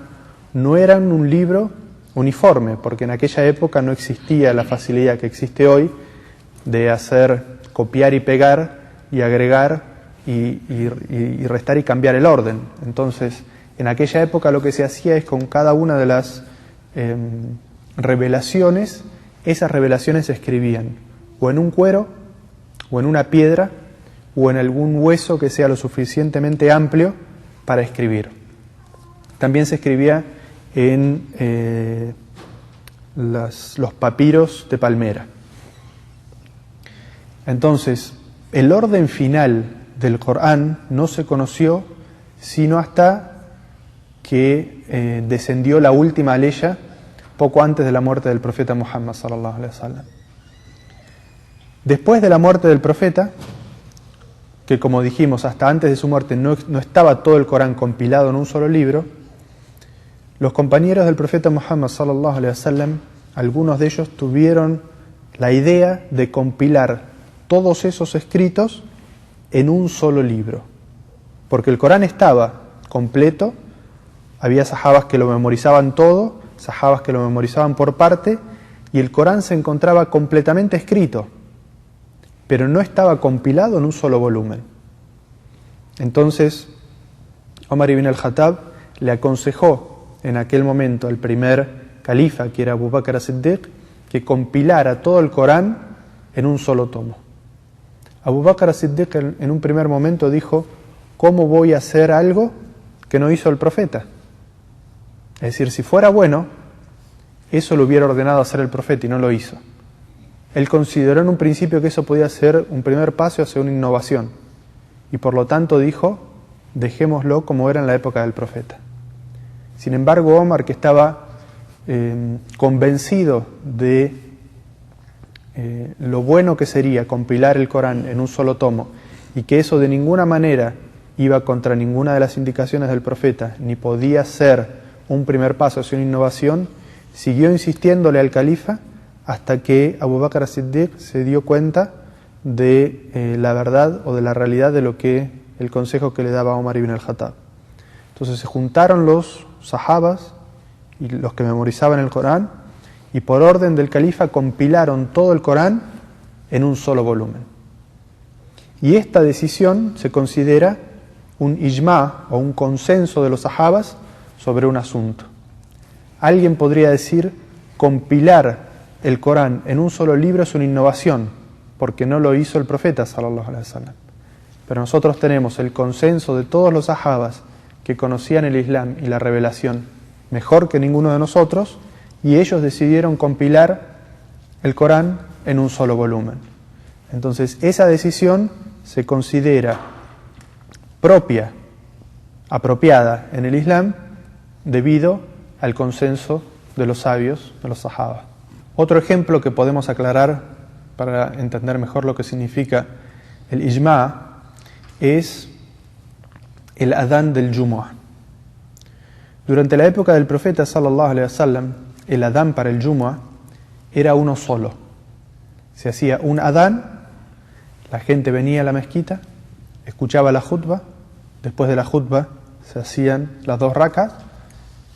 no eran un libro uniforme, porque en aquella época no existía la facilidad que existe hoy de hacer copiar y pegar y agregar y restar y cambiar el orden. Entonces, en aquella época lo que se hacía es con cada una de las revelaciones, esas revelaciones se escribían o en un cuero, o en una piedra, o en algún hueso que sea lo suficientemente amplio para escribir. También se escribía en los papiros de palmera. Entonces, el orden final del Corán no se conoció sino hasta que descendió la última aleya poco antes de la muerte del profeta Muhammad sallallahu alaihi wasallam. Después de la muerte del profeta, que como dijimos hasta antes de su muerte no estaba todo el Corán compilado en un solo libro, los compañeros del profeta Muhammad sallallahu alaihi wasallam, algunos de ellos tuvieron la idea de compilar todos esos escritos en un solo libro, porque el Corán estaba completo, había sahabas que lo memorizaban todo, sahabas que lo memorizaban por parte, y el Corán se encontraba completamente escrito, pero no estaba compilado en un solo volumen. Entonces, Omar ibn al-Khattab le aconsejó en aquel momento al primer califa, que era Abu Bakr as-Siddiq, que compilara todo el Corán en un solo tomo. Abu Bakr as-Siddiq en un primer momento dijo, ¿cómo voy a hacer algo que no hizo el profeta? Es decir, si fuera bueno, eso lo hubiera ordenado hacer el profeta y no lo hizo. Él consideró en un principio que eso podía ser un primer paso hacia una innovación y por lo tanto dijo, dejémoslo como era en la época del profeta. Sin embargo, Omar, que estaba convencido de lo bueno que sería compilar el Corán en un solo tomo y que eso de ninguna manera iba contra ninguna de las indicaciones del profeta ni podía ser un primer paso hacia una innovación, siguió insistiéndole al califa hasta que Abu Bakr as-Siddiq se dio cuenta de la verdad o de la realidad de lo que el consejo que le daba Omar ibn al-Khattab. Entonces se juntaron los sahabas y los que memorizaban el Corán y por orden del califa compilaron todo el Corán en un solo volumen. Y esta decisión se considera un ijma o un consenso de los sahabas sobre un asunto. Alguien podría decir, compilar el Corán en un solo libro es una innovación, porque no lo hizo el profeta sallallahu alaihi wasallam. Pero nosotros tenemos el consenso de todos los sahabas que conocían el Islam y la revelación mejor que ninguno de nosotros, y ellos decidieron compilar el Corán en un solo volumen. Entonces esa decisión se considera propia, apropiada en el Islam, debido al consenso de los sabios, de los sahaba. Otro ejemplo que podemos aclarar para entender mejor lo que significa el ijma' es el adán del Jumu'ah. Durante la época del profeta sallallahu alaihi wasallam, el adán para el Jumu'ah era uno solo. Se hacía un adán, la gente venía a la mezquita, escuchaba la khutba, después de la khutba se hacían las 2 rakas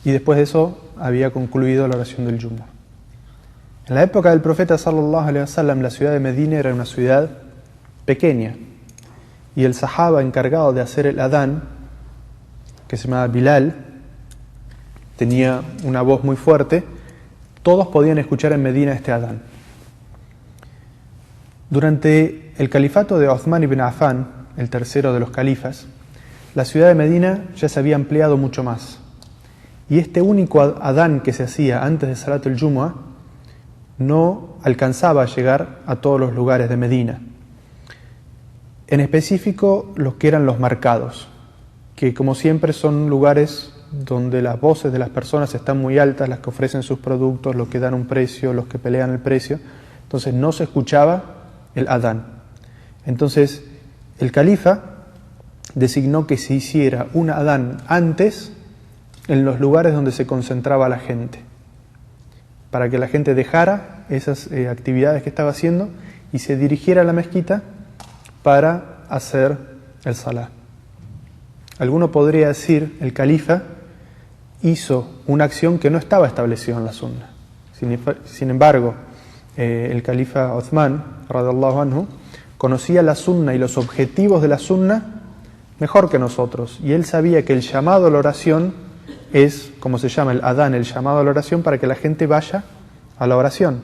y después de eso había concluido la oración del Jumu'ah. En la época del profeta sallallahu alaihi wasallam, la ciudad de Medina era una ciudad pequeña y el sahaba encargado de hacer el adán, que se llamaba Bilal, tenía una voz muy fuerte. Todos podían escuchar en Medina este adán. Durante el califato de Uthman ibn Affan, el tercero de los califas, la ciudad de Medina ya se había ampliado mucho más. Y este único adán que se hacía antes de Salat al-Jumu'ah no alcanzaba a llegar a todos los lugares de Medina. En específico, los que eran los mercados, que como siempre son lugares donde las voces de las personas están muy altas, las que ofrecen sus productos, los que dan un precio, los que pelean el precio. Entonces no se escuchaba el adán. Entonces el califa designó que se hiciera un adán antes en los lugares donde se concentraba la gente, para que la gente dejara esas actividades que estaba haciendo y se dirigiera a la mezquita para hacer el salah. Alguno podría decir, el califa hizo una acción que no estaba establecida en la sunna. Sin embargo, el califa Uthman, radiyallahu anhu, conocía la sunna y los objetivos de la sunna mejor que nosotros. Y él sabía que el llamado a la oración es, como se llama el adán, el llamado a la oración para que la gente vaya a la oración.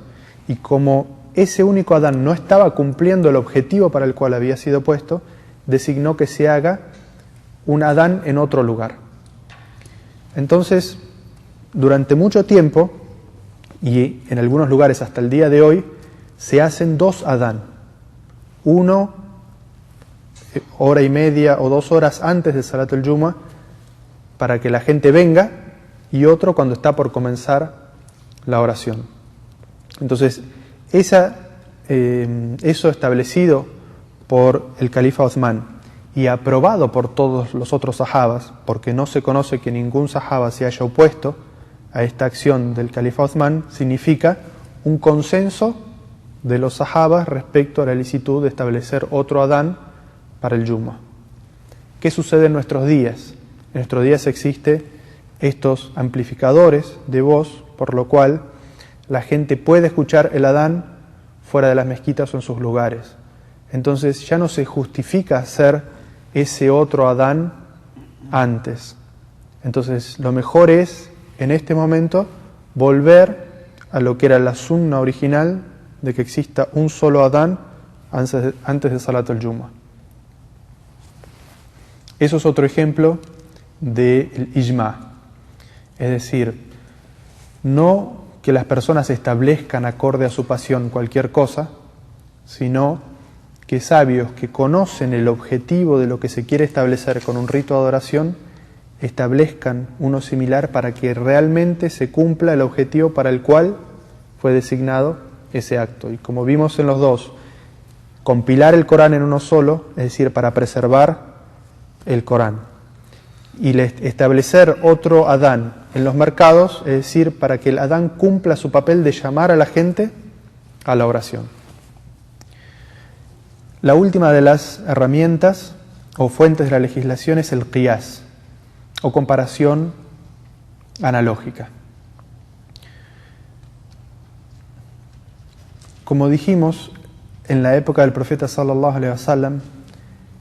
Y como ese único adán no estaba cumpliendo el objetivo para el cual había sido puesto, designó que se haga un adán en otro lugar. Entonces, durante mucho tiempo, y en algunos lugares hasta el día de hoy, se hacen 2 adán. Uno, 1:30 o 2 horas antes de Salat al-Jumu'ah, para que la gente venga, y otro cuando está por comenzar la oración. Entonces, eso establecido por el califa Uthman y aprobado por todos los otros sahabas, porque no se conoce que ningún sahaba se haya opuesto a esta acción del califa Uthman, significa un consenso de los sahabas respecto a la licitud de establecer otro adán para el Jumu'ah. ¿Qué sucede en nuestros días? En nuestros días existen estos amplificadores de voz, por lo cual la gente puede escuchar el adán fuera de las mezquitas o en sus lugares. Entonces ya no se justifica hacer ese otro adán antes. Entonces lo mejor es, en este momento, volver a lo que era la sunna original de que exista un solo adán antes de Salat al-Jumu'ah. Eso es otro ejemplo del ijma'. Es decir, no que las personas establezcan acorde a su pasión cualquier cosa, sino que sabios que conocen el objetivo de lo que se quiere establecer con un rito de adoración, establezcan uno similar para que realmente se cumpla el objetivo para el cual fue designado ese acto. Y como vimos en los dos, compilar el Corán en uno solo, es decir, para preservar el Corán. Y establecer otro adán en los mercados, es decir, para que el adán cumpla su papel de llamar a la gente a la oración. La última de las herramientas o fuentes de la legislación es el qiyas, o comparación analógica. Como dijimos, en la época del profeta sallallahu alaihi wasallam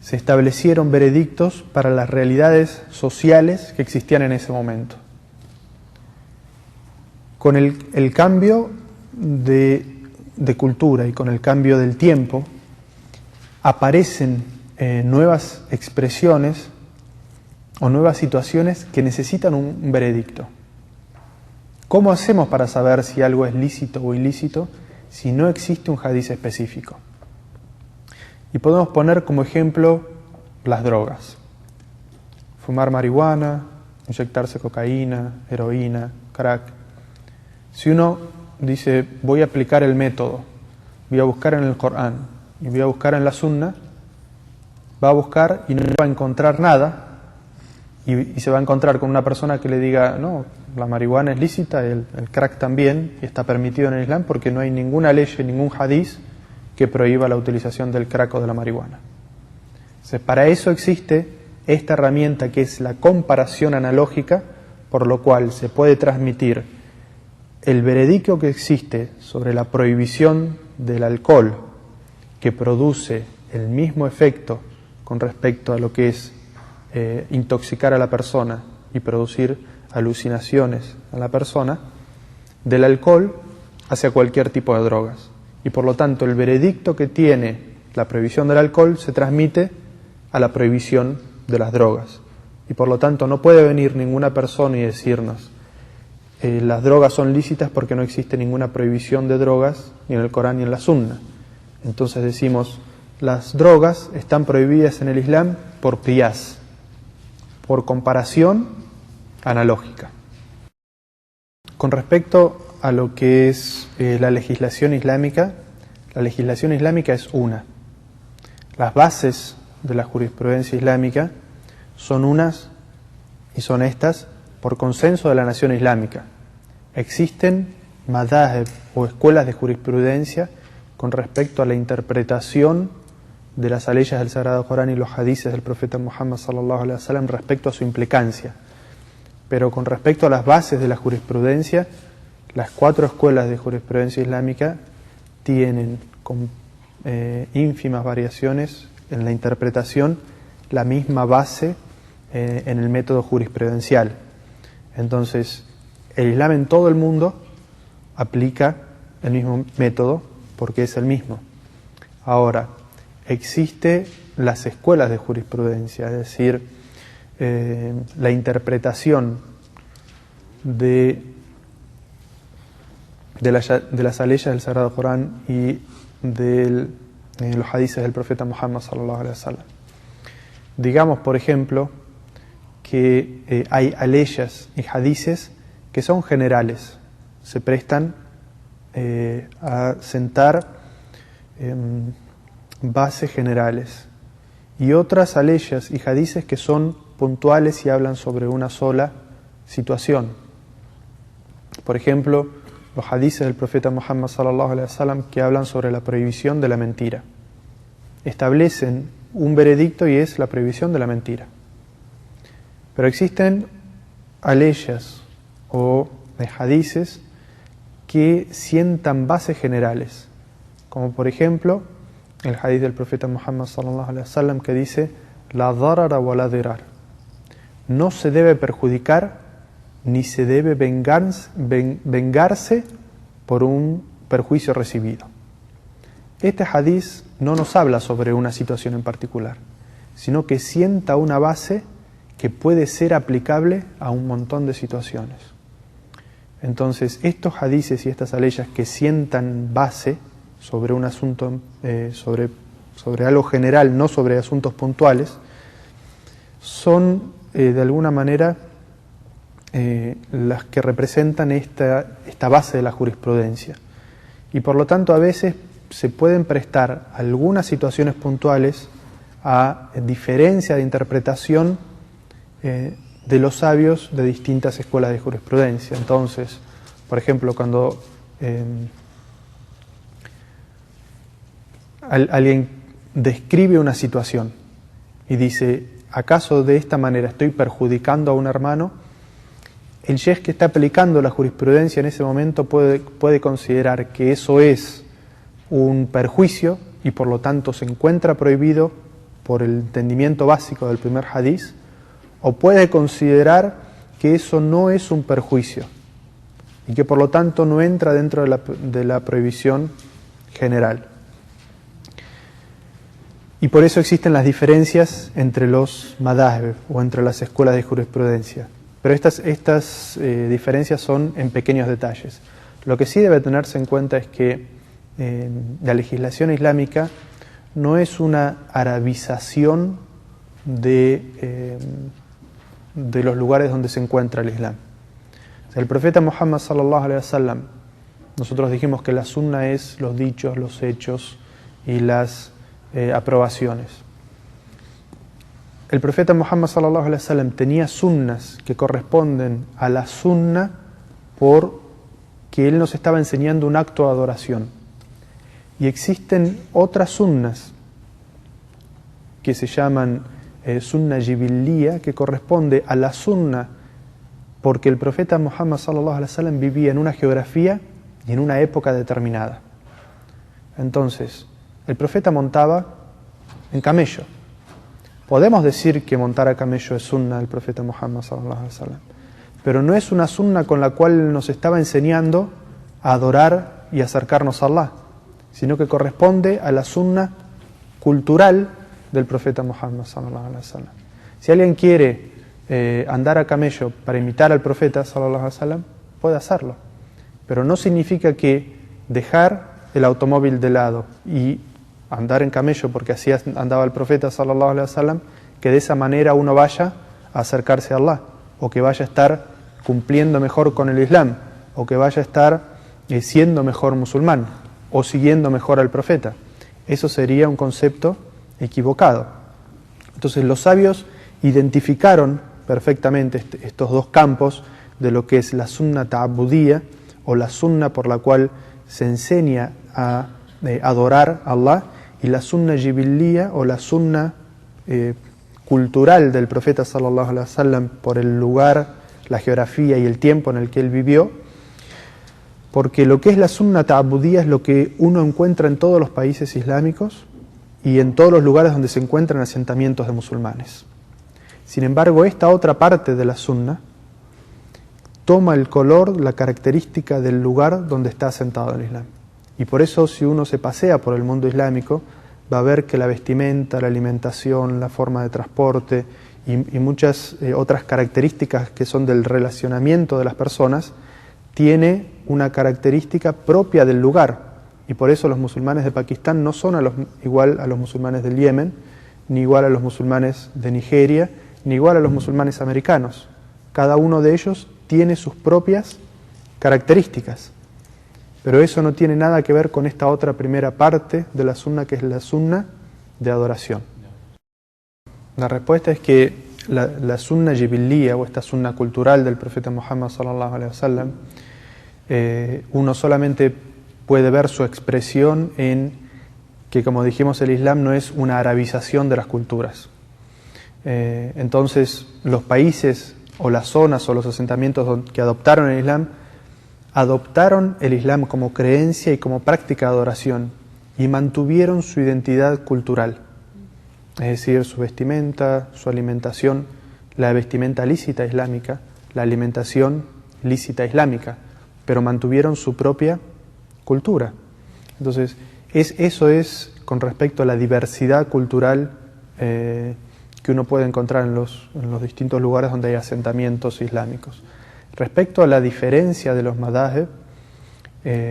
se establecieron veredictos para las realidades sociales que existían en ese momento. Con el cambio de cultura y con el cambio del tiempo, aparecen nuevas expresiones o nuevas situaciones que necesitan un veredicto. ¿Cómo hacemos para saber si algo es lícito o ilícito si no existe un hadiz específico? Y podemos poner como ejemplo las drogas. Fumar marihuana, inyectarse cocaína, heroína, crack. Si uno dice, voy a aplicar el método, voy a buscar en el Corán y voy a buscar en la Sunna, va a buscar y no va a encontrar nada, y se va a encontrar con una persona que le diga, no, la marihuana es lícita, el crack también, y está permitido en el Islam porque no hay ninguna ley, ningún hadiz que prohíba la utilización del crack o de la marihuana. Entonces, para eso existe esta herramienta que es la comparación analógica, por lo cual se puede transmitir el veredicto que existe sobre la prohibición del alcohol, que produce el mismo efecto con respecto a lo que es intoxicar a la persona y producir alucinaciones a la persona, del alcohol hacia cualquier tipo de drogas. Y por lo tanto el veredicto que tiene la prohibición del alcohol se transmite a la prohibición de las drogas. Y por lo tanto no puede venir ninguna persona y decirnos las drogas son lícitas porque no existe ninguna prohibición de drogas ni en el Corán ni en la Sunna. Entonces decimos, las drogas están prohibidas en el Islam por qiyas, por comparación analógica. Con respecto a lo que es la legislación islámica es una. Las bases de la jurisprudencia islámica son unas y son estas por consenso de la nación islámica. Existen madhahib o escuelas de jurisprudencia con respecto a la interpretación de las aleyas del Sagrado Corán y los hadices del profeta Muhammad sallallahu alaihi wasallam respecto a su implicancia. Pero con respecto a las bases de la jurisprudencia, las 4 escuelas de jurisprudencia islámica tienen con ínfimas variaciones en la interpretación la misma base en el método jurisprudencial. Entonces, el Islam en todo el mundo aplica el mismo método porque es el mismo. Ahora, existen las escuelas de jurisprudencia, es decir, la interpretación de las aleyas del Sagrado Corán y de los hadices del profeta Muhammad sallallahu alaihi wasallam. Digamos, por ejemplo, que hay aleyas y hadices que son generales, se prestan a sentar bases generales, y otras aleyas y hadices que son puntuales y hablan sobre una sola situación. Por ejemplo, los hadices del profeta Muhammad sallallahu alaihi wasallam que hablan sobre la prohibición de la mentira. Establecen un veredicto y es la prohibición de la mentira. Pero existen aleyas o hadices que sientan bases generales, como por ejemplo el hadith del profeta Muhammad sallallahu alaihi wasallam que dice la darara wa la dirar, no se debe perjudicar ni se debe vengarse por un perjuicio recibido. Este hadith no nos habla sobre una situación en particular, sino que sienta una base que puede ser aplicable a un montón de situaciones. Entonces, estos hadices y estas aleyas que sientan base sobre un asunto, sobre algo general, no sobre asuntos puntuales, son de alguna manera las que representan esta base de la jurisprudencia. Y por lo tanto a veces se pueden prestar algunas situaciones puntuales a diferencia de interpretación de los sabios de distintas escuelas de jurisprudencia. Entonces, por ejemplo, cuando alguien describe una situación y dice, ¿acaso de esta manera estoy perjudicando a un hermano? El sheikh que está aplicando la jurisprudencia en ese momento puede considerar que eso es un perjuicio y por lo tanto se encuentra prohibido por el entendimiento básico del primer hadiz, o puede considerar que eso no es un perjuicio y que por lo tanto no entra dentro de la prohibición general. Y por eso existen las diferencias entre los madhahib o entre las escuelas de jurisprudencia. Pero estas diferencias son en pequeños detalles. Lo que sí debe tenerse en cuenta es que la legislación islámica no es una arabización de de los lugares donde se encuentra el Islam. O sea, el profeta Muhammad sallallahu alaihi wasallam, nosotros dijimos que la sunna es los dichos, los hechos y las aprobaciones. El profeta Muhammad sallallahu alaihi wasallam tenía sunnas que corresponden a la sunna porque él nos estaba enseñando un acto de adoración. Y existen otras sunnas que se llaman sunna jibiliyya, que corresponde a la sunna porque el profeta Muhammad sallallahu alaihi wasallam vivía en una geografía y en una época determinada. Entonces, el profeta montaba en camello. Podemos decir que montar a camello es sunna del profeta Muhammad sallallahu alaihi wasallam, pero no es una sunna con la cual nos estaba enseñando a adorar y acercarnos a Allah, sino que corresponde a la sunna cultural del profeta Muhammad sallallahu alaihi wasallam. Si alguien quiere andar a camello para imitar al profeta sallallahu alaihi wasallam, puede hacerlo, pero no significa que dejar el automóvil de lado y andar en camello porque así andaba el profeta sallallahu alaihi wasallam, que de esa manera uno vaya a acercarse a Allah, o que vaya a estar cumpliendo mejor con el Islam, o que vaya a estar siendo mejor musulmán, o siguiendo mejor al profeta. Eso sería un concepto equivocado. Entonces los sabios identificaron perfectamente estos dos campos de lo que es la sunna ta'abudiyya, o la sunna por la cual se enseña a adorar a Allah, y la sunna jibiliyya, o la sunna cultural del profeta sallallahu alaihi wasallam por el lugar, la geografía y el tiempo en el que él vivió, porque lo que es la sunna ta'abudiyya es lo que uno encuentra en todos los países islámicos y en todos los lugares donde se encuentran asentamientos de musulmanes. Sin embargo, esta otra parte de la sunna toma el color, la característica del lugar donde está asentado el Islam. Y por eso, si uno se pasea por el mundo islámico, va a ver que la vestimenta, la alimentación, la forma de transporte y muchas otras características que son del relacionamiento de las personas, tiene una característica propia del lugar. Y por eso los musulmanes de Pakistán no son igual a los musulmanes del Yemen, ni igual a los musulmanes de Nigeria, ni igual a los musulmanes americanos. Cada uno de ellos tiene sus propias características. Pero eso no tiene nada que ver con esta otra primera parte de la sunna, que es la sunna de adoración. La respuesta es que la sunna jibiliyya, o esta sunna cultural del profeta Muhammad sallallahu alaihi wasallam, uno solamente puede ver su expresión en que, como dijimos, el Islam no es una arabización de las culturas. Entonces, los países o las zonas o los asentamientos que adoptaron el Islam como creencia y como práctica de adoración, y mantuvieron su identidad cultural, es decir, su vestimenta, su alimentación, la vestimenta lícita islámica, la alimentación lícita islámica, pero mantuvieron su propia cultura. Entonces, eso es con respecto a la diversidad cultural que uno puede encontrar en los distintos lugares donde hay asentamientos islámicos. Respecto a la diferencia de los madhahib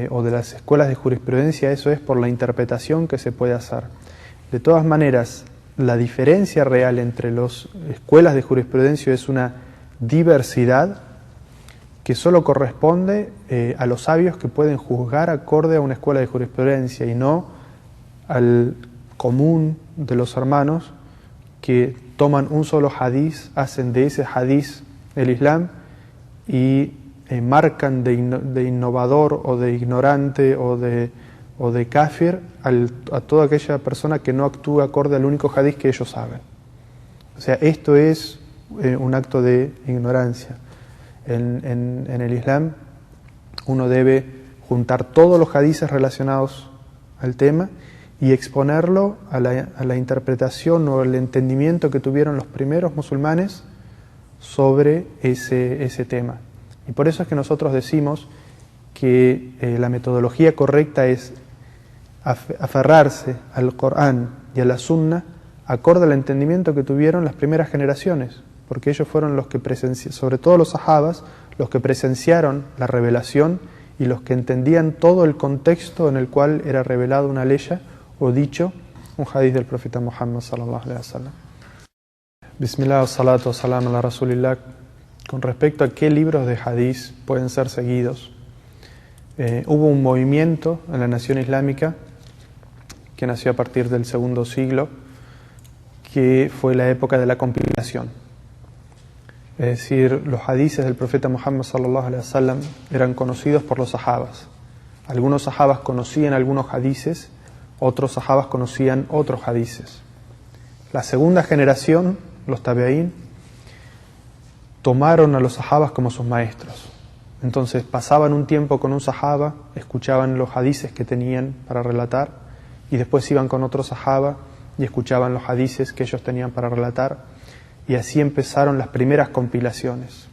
o de las escuelas de jurisprudencia, eso es por la interpretación que se puede hacer. De todas maneras, la diferencia real entre las escuelas de jurisprudencia es una diversidad que solo corresponde a los sabios que pueden juzgar acorde a una escuela de jurisprudencia, y no al común de los hermanos que toman un solo hadiz, hacen de ese hadiz el Islam y marcan de innovador o de ignorante o de kafir a toda aquella persona que no actúa acorde al único hadiz que ellos saben. O sea, esto es un acto de ignorancia. En el Islam uno debe juntar todos los hadices relacionados al tema y exponerlo a la interpretación o al entendimiento que tuvieron los primeros musulmanes sobre ese tema. Y por eso es que nosotros decimos que la metodología correcta es aferrarse al Corán y a la Sunna acorde al entendimiento que tuvieron las primeras generaciones, porque ellos fueron los que sobre todo los sahabas, los que presenciaron la revelación y los que entendían todo el contexto en el cual era revelado una ley o dicho un hadiz del profeta Muhammad sallallahu alaihi wasallam. Bismillah, salatu, salam ala Rasulillah. Con respecto a qué libros de hadís pueden ser seguidos, hubo un movimiento en la nación islámica que nació a partir del segundo siglo, que fue la época de la compilación. Es decir, los hadices del profeta Muhammad sallallahu alaihi wasallam eran conocidos por los sahabas. Algunos sahabas conocían algunos hadices, otros sahabas conocían otros hadices. La segunda generación, los tabi'ín, tomaron a los sahabas como sus maestros. Entonces pasaban un tiempo con un sahaba, escuchaban los hadices que tenían para relatar, y después iban con otro sahaba y escuchaban los hadices que ellos tenían para relatar, y así empezaron las primeras compilaciones.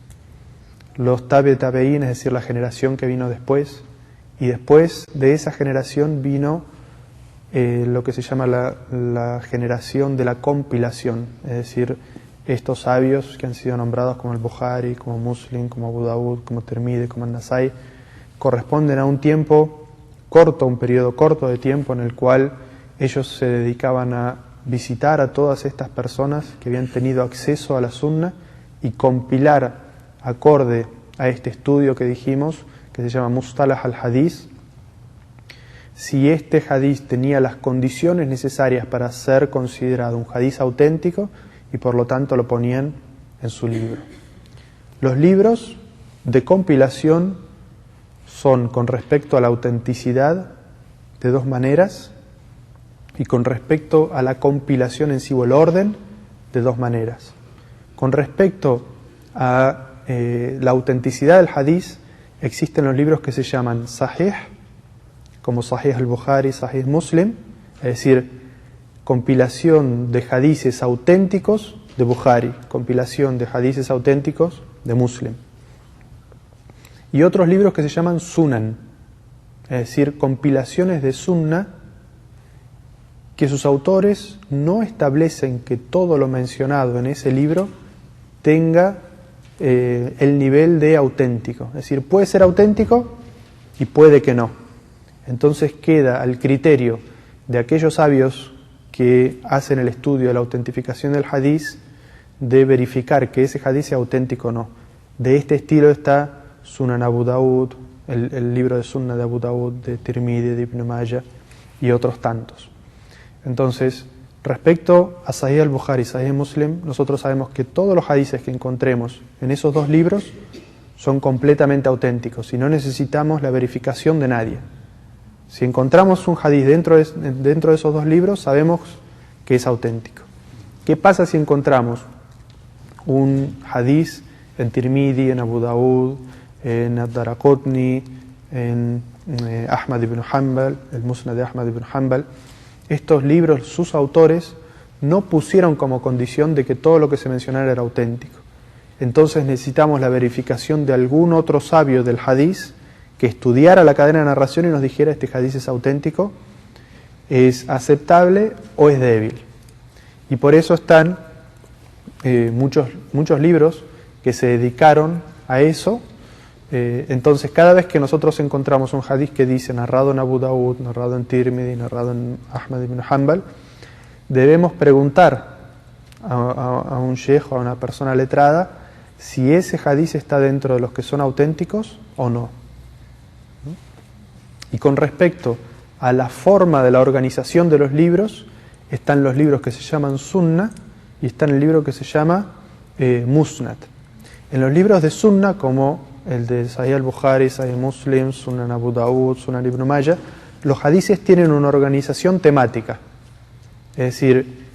Los tabi'ín, es decir, la generación que vino después, y después de esa generación vino lo que se llama la generación de la compilación, es decir, estos sabios que han sido nombrados como el Bukhari, como Muslim, como Abu Dawud, como Tirmidhi, como An-Nasai, corresponden a un tiempo corto, un periodo corto de tiempo en el cual ellos se dedicaban a visitar a todas estas personas que habían tenido acceso a la Sunna y compilar, acorde a este estudio que dijimos, que se llama Mustalah al-Hadith, si este hadith tenía las condiciones necesarias para ser considerado un hadith auténtico, y por lo tanto lo ponían en su libro. Los libros de compilación son con respecto a la autenticidad de dos maneras y con respecto a la compilación en sí o el orden de dos maneras. Con respecto a la autenticidad del hadith, existen los libros que se llaman Sahih, como Sahih al-Bukhari, Sahih Muslim, es decir, compilación de hadices auténticos de Bukhari, compilación de hadices auténticos de Muslim. Y otros libros que se llaman Sunan, es decir, compilaciones de Sunna, que sus autores no establecen que todo lo mencionado en ese libro tenga el nivel de auténtico. Es decir, puede ser auténtico y puede que no. Entonces queda al criterio de aquellos sabios que hacen el estudio de la autentificación del hadith de verificar que ese hadith sea auténtico o no. De este estilo está Sunan Abu Dawud, el libro de Sunna de Abu Dawud, de Tirmidhi, de Ibn Majah y otros tantos. Entonces, respecto a Sahih al-Bukhari y Sahih Muslim, nosotros sabemos que todos los hadices que encontremos en esos dos libros son completamente auténticos y no necesitamos la verificación de nadie. Si encontramos un hadith dentro de esos dos libros, sabemos que es auténtico. ¿Qué pasa si encontramos un hadith en Tirmidhi, en Abu Dawud, en Ad-Daraqutni, en Ahmad ibn Hanbal, el Musnad de Ahmad ibn Hanbal? Estos libros, sus autores, no pusieron como condición de que todo lo que se mencionara era auténtico. Entonces necesitamos la verificación de algún otro sabio del hadith que estudiara la cadena de narración y nos dijera este hadith es auténtico, es aceptable o es débil. Y por eso están muchos libros que se dedicaron a eso. Entonces cada vez que nosotros encontramos un hadith que dice narrado en Abu Dawud, narrado en Tirmidhi, narrado en Ahmad ibn Hanbal, debemos preguntar a un sheikh o a una persona letrada si ese hadith está dentro de los que son auténticos o no. Y con respecto a la forma de la organización de los libros, están los libros que se llaman Sunna y está el libro que se llama Musnad. En los libros de Sunna, como el de Sahih al-Bukhari, Sahih Muslim, Sunan Abu Dawud, Sunan Ibn Majah, los hadices tienen una organización temática. Es decir,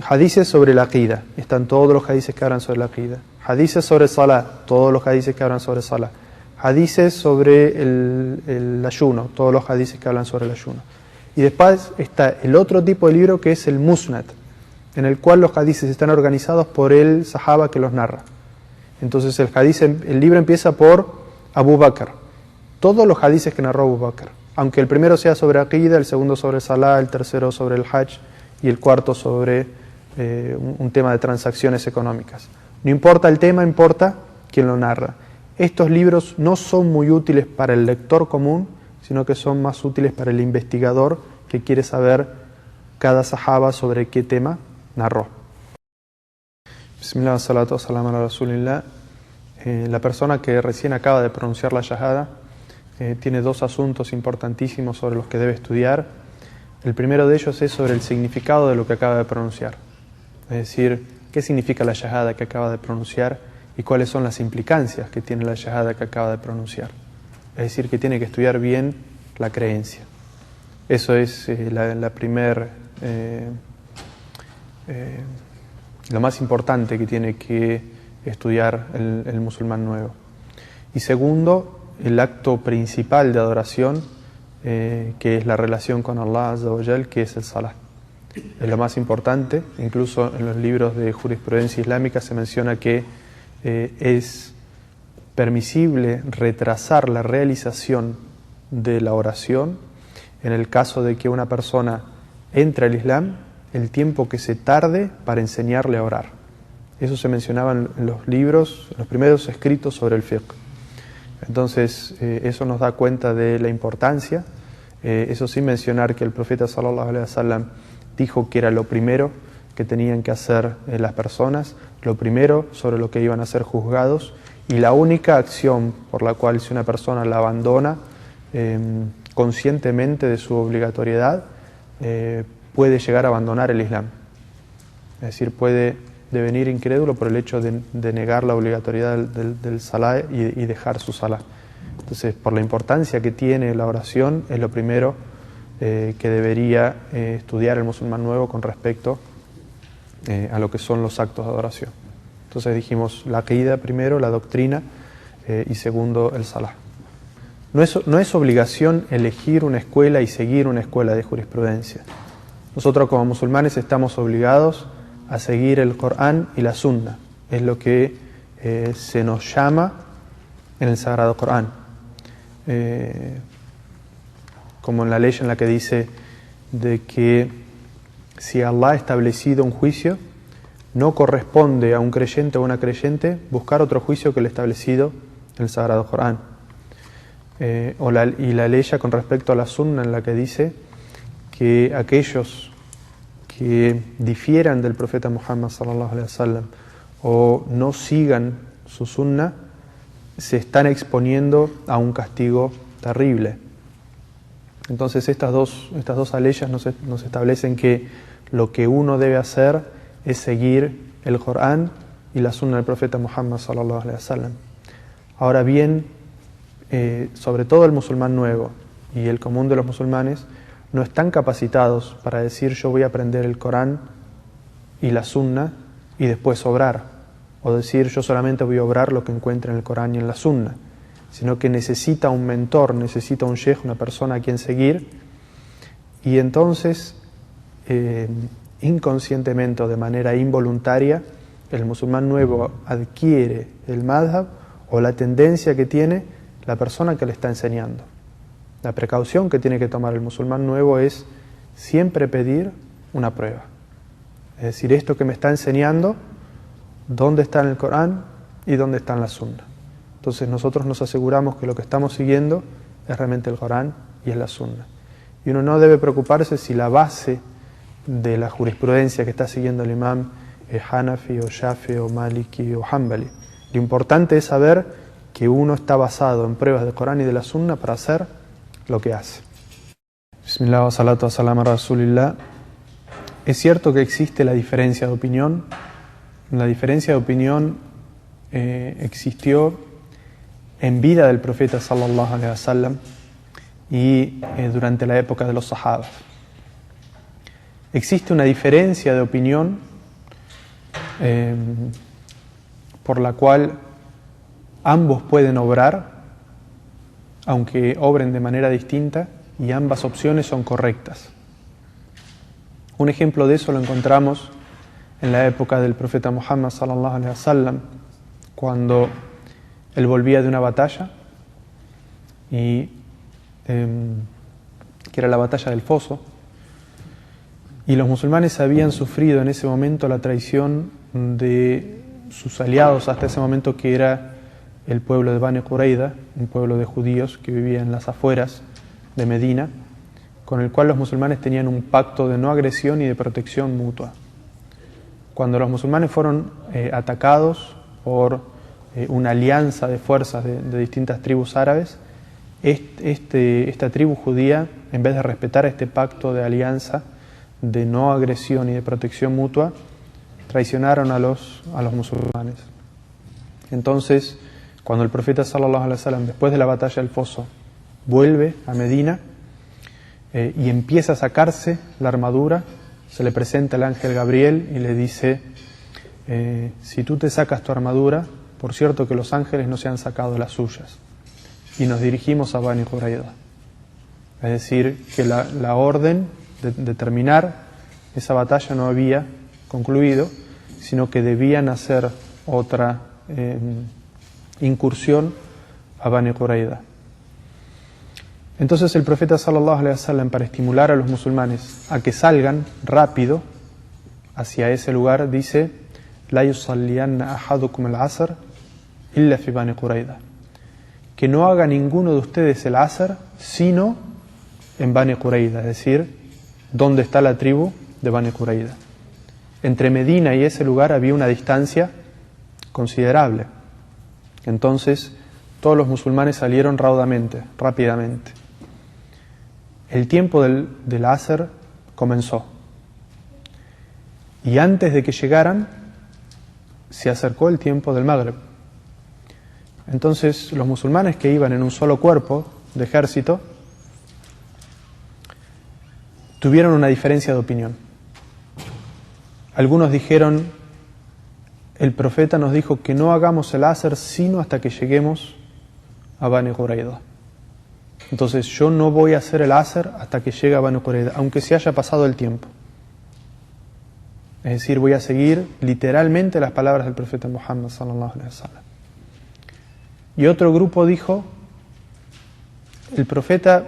hadices sobre la aqida, están todos los hadices que hablan sobre la aqida. Hadices sobre salah, todos los hadices que hablan sobre salah. Hadices sobre el ayuno, todos los hadices que hablan sobre el ayuno. Y después está el otro tipo de libro que es el Musnad, en el cual los hadices están organizados por el sahaba que los narra. Entonces el libro empieza por Abu Bakr. Todos los hadices que narró Abu Bakr. Aunque el primero sea sobre aqida, el segundo sobre salah, el tercero sobre el hajj y el cuarto sobre un tema de transacciones económicas. No importa el tema, importa quién lo narra. Estos libros no son muy útiles para el lector común, sino que son más útiles para el investigador que quiere saber cada sahaba sobre qué tema narró. Bismillah, salatu, salam ala rasulillah. La persona que recién acaba de pronunciar la shahada tiene dos asuntos importantísimos sobre los que debe estudiar. El primero de ellos es sobre el significado de lo que acaba de pronunciar. Es decir, qué significa la shahada que acaba de pronunciar y cuáles son las implicancias que tiene la shahada que acaba de pronunciar. Es decir, que tiene que estudiar bien la creencia. Eso es lo más importante que tiene que estudiar el musulmán nuevo. Y segundo, el acto principal de adoración, que es la relación con Allah Azza wa Jal, que es el salah. Es lo más importante. Incluso en los libros de jurisprudencia islámica se menciona que es permisible retrasar la realización de la oración en el caso de que una persona entre al Islam el tiempo que se tarde para enseñarle a orar. Eso se mencionaba en los libros, en los primeros escritos sobre el fiqh. Entonces, eso nos da cuenta de la importancia. Eso sin mencionar que el profeta sallallahu alaihi wasallam dijo que era lo primero que tenían que hacer las personas, lo primero sobre lo que iban a ser juzgados, y la única acción por la cual, si una persona la abandona conscientemente de su obligatoriedad, puede llegar a abandonar el Islam. Es decir, puede devenir incrédulo por el hecho de negar la obligatoriedad del salah y dejar su salah. Entonces, por la importancia que tiene la oración, es lo primero que debería estudiar el musulmán nuevo con respecto a lo que son los actos de adoración. Entonces dijimos la aqida primero, la doctrina, y segundo el salah. No es obligación elegir una escuela y seguir una escuela de jurisprudencia. Nosotros como musulmanes estamos obligados a seguir el Corán y la Sunna. Es lo que se nos llama en el Sagrado Corán. Como en la ley en la que dice de que si Allah ha establecido un juicio, no corresponde a un creyente o una creyente buscar otro juicio que el establecido en el Sagrado Corán. Y la ley con respecto a la Sunna, en la que dice que aquellos que difieran del profeta Muhammad sallallahu alaihi wasallam o no sigan su Sunna, se están exponiendo a un castigo terrible. Entonces estas dos aleyas nos establecen que lo que uno debe hacer es seguir el Corán y la Sunna del profeta Muhammad sallallahu alaihi wasallam. Ahora bien, sobre todo el musulmán nuevo y el común de los musulmanes no están capacitados para decir yo voy a aprender el Corán y la Sunna y después obrar, o decir yo solamente voy a obrar lo que encuentre en el Corán y en la Sunna, sino que necesita un mentor, necesita un sheikh, una persona a quien seguir, y entonces inconscientemente o de manera involuntaria el musulmán nuevo adquiere el madhab o la tendencia que tiene la persona que le está enseñando. La precaución que tiene que tomar el musulmán nuevo es siempre pedir una prueba. Es decir, esto que me está enseñando, ¿dónde está en el Corán y dónde está en la Sunna? Entonces nosotros nos aseguramos que lo que estamos siguiendo es realmente el Corán y es la Sunna. Y uno no debe preocuparse si la base de la jurisprudencia que está siguiendo el imam es Hanafi o Shafi o Maliki o Hanbali. Lo importante es saber que uno está basado en pruebas del Corán y de la Sunna para hacer lo que hace. Bismillah wa salatu wa salam ala rasulillah. Es cierto que existe la diferencia de opinión. La diferencia de opinión existió en vida del profeta sallallahu alaihi wasallam y durante la época de los sahabas. Existe una diferencia de opinión por la cual ambos pueden obrar, aunque obren de manera distinta, y ambas opciones son correctas. Un ejemplo de eso lo encontramos en la época del profeta Muhammad sallallahu alaihi wasallam, cuando él volvía de una batalla, que era la batalla del Foso, y los musulmanes habían sufrido en ese momento la traición de sus aliados hasta ese momento, que era el pueblo de Bani Qurayza, un pueblo de judíos que vivía en las afueras de Medina, con el cual los musulmanes tenían un pacto de no agresión y de protección mutua. cuando los musulmanes fueron atacados por una alianza de fuerzas de distintas tribus árabes, esta tribu judía, en vez de respetar este pacto de alianza, de no agresión y de protección mutua, traicionaron a los musulmanes. Entonces, cuando el profeta sallallahu alaihi wasallam, después de la batalla del Foso, vuelve a Medina y empieza a sacarse la armadura, se le presenta el ángel Gabriel y le dice: si tú te sacas tu armadura, por cierto que los ángeles no se han sacado las suyas. Y nos dirigimos a Bani Qurayza. Es decir, que la orden de terminar esa batalla no había concluido, sino que debían hacer otra incursión a Bani Qurayza. Entonces el profeta sallallahu alaihi wasallam, para estimular a los musulmanes a que salgan rápido hacia ese lugar, dice: La yusalliyanna ahadukum al-asr illa fi Bani Qurayza, que no haga ninguno de ustedes el asr sino en Bani Qurayza, es decir, donde está la tribu de Bani Qurayza. Entre Medina y ese lugar había una distancia considerable. Entonces todos los musulmanes salieron raudamente, rápidamente. El tiempo del asr comenzó. Y antes de que llegaran, se acercó el tiempo del Maghrib. Entonces los musulmanes, que iban en un solo cuerpo de ejército, tuvieron una diferencia de opinión. Algunos dijeron: el profeta nos dijo que no hagamos el asr sino hasta que lleguemos a Bani Qurayza. Entonces yo no voy a hacer el asr hasta que llegue a Bani Qurayza, aunque se haya pasado el tiempo. Es decir, voy a seguir literalmente las palabras del profeta Muhammad sallallahu alaihi wasallam. Y otro grupo dijo: el profeta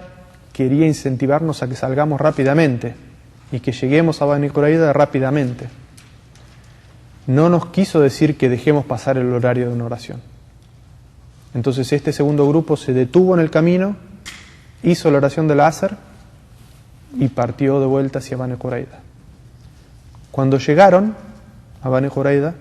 quería incentivarnos a que salgamos rápidamente y que lleguemos a Bani Qurayza rápidamente. No nos quiso decir que dejemos pasar el horario de una oración. Entonces este segundo grupo se detuvo en el camino, hizo la oración del asr y partió de vuelta hacia Bani Qurayza. Cuando llegaron a Bani Qurayza,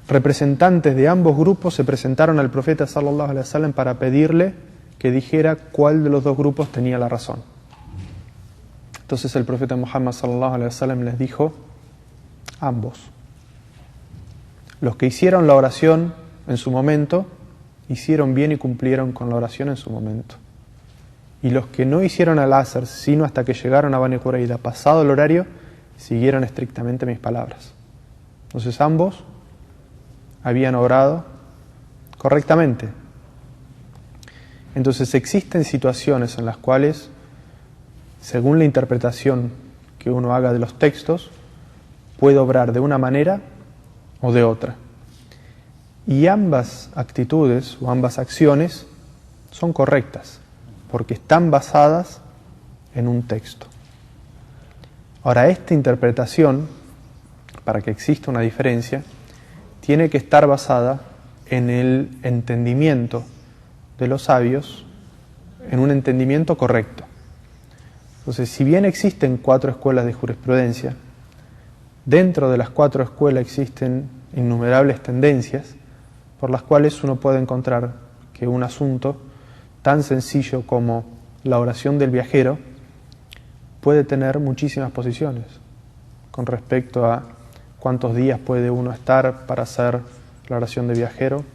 representantes de ambos grupos se presentaron al profeta sallallahu alaihi wasallam para pedirle que dijera cuál de los dos grupos tenía la razón. Entonces el profeta Muhammad sallallahu alaihi wasallam les dijo: ambos. Los que hicieron la oración en su momento, hicieron bien y cumplieron con la oración en su momento. Y los que no hicieron el asr sino hasta que llegaron a Bani Qurayza, pasado el horario, siguieron estrictamente mis palabras. Entonces ambos habían obrado correctamente. Entonces existen situaciones en las cuales, según la interpretación que uno haga de los textos, puede obrar de una manera o de otra. Y ambas actitudes o ambas acciones son correctas, porque están basadas en un texto. Ahora, esta interpretación, para que exista una diferencia, tiene que estar basada en el entendimiento de los sabios, en un entendimiento correcto. Entonces, si bien existen 4 escuelas de jurisprudencia, dentro de las 4 escuelas existen innumerables tendencias por las cuales uno puede encontrar que un asunto tan sencillo como la oración del viajero puede tener muchísimas posiciones con respecto a cuántos días puede uno estar para hacer la oración de viajero,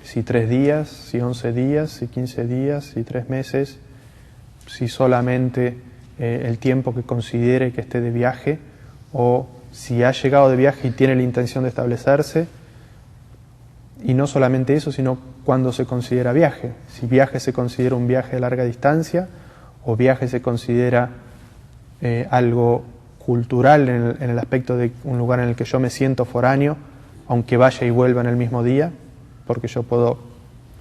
si 3 días, si 11 días, si 15 días, si 3 meses, si solamente el tiempo que considere que esté de viaje, o si ha llegado de viaje y tiene la intención de establecerse. Y no solamente eso, sino cuándo se considera viaje. Si viaje se considera un viaje de larga distancia, o viaje se considera algo cultural en el aspecto de un lugar en el que yo me siento foráneo, aunque vaya y vuelva en el mismo día, porque yo puedo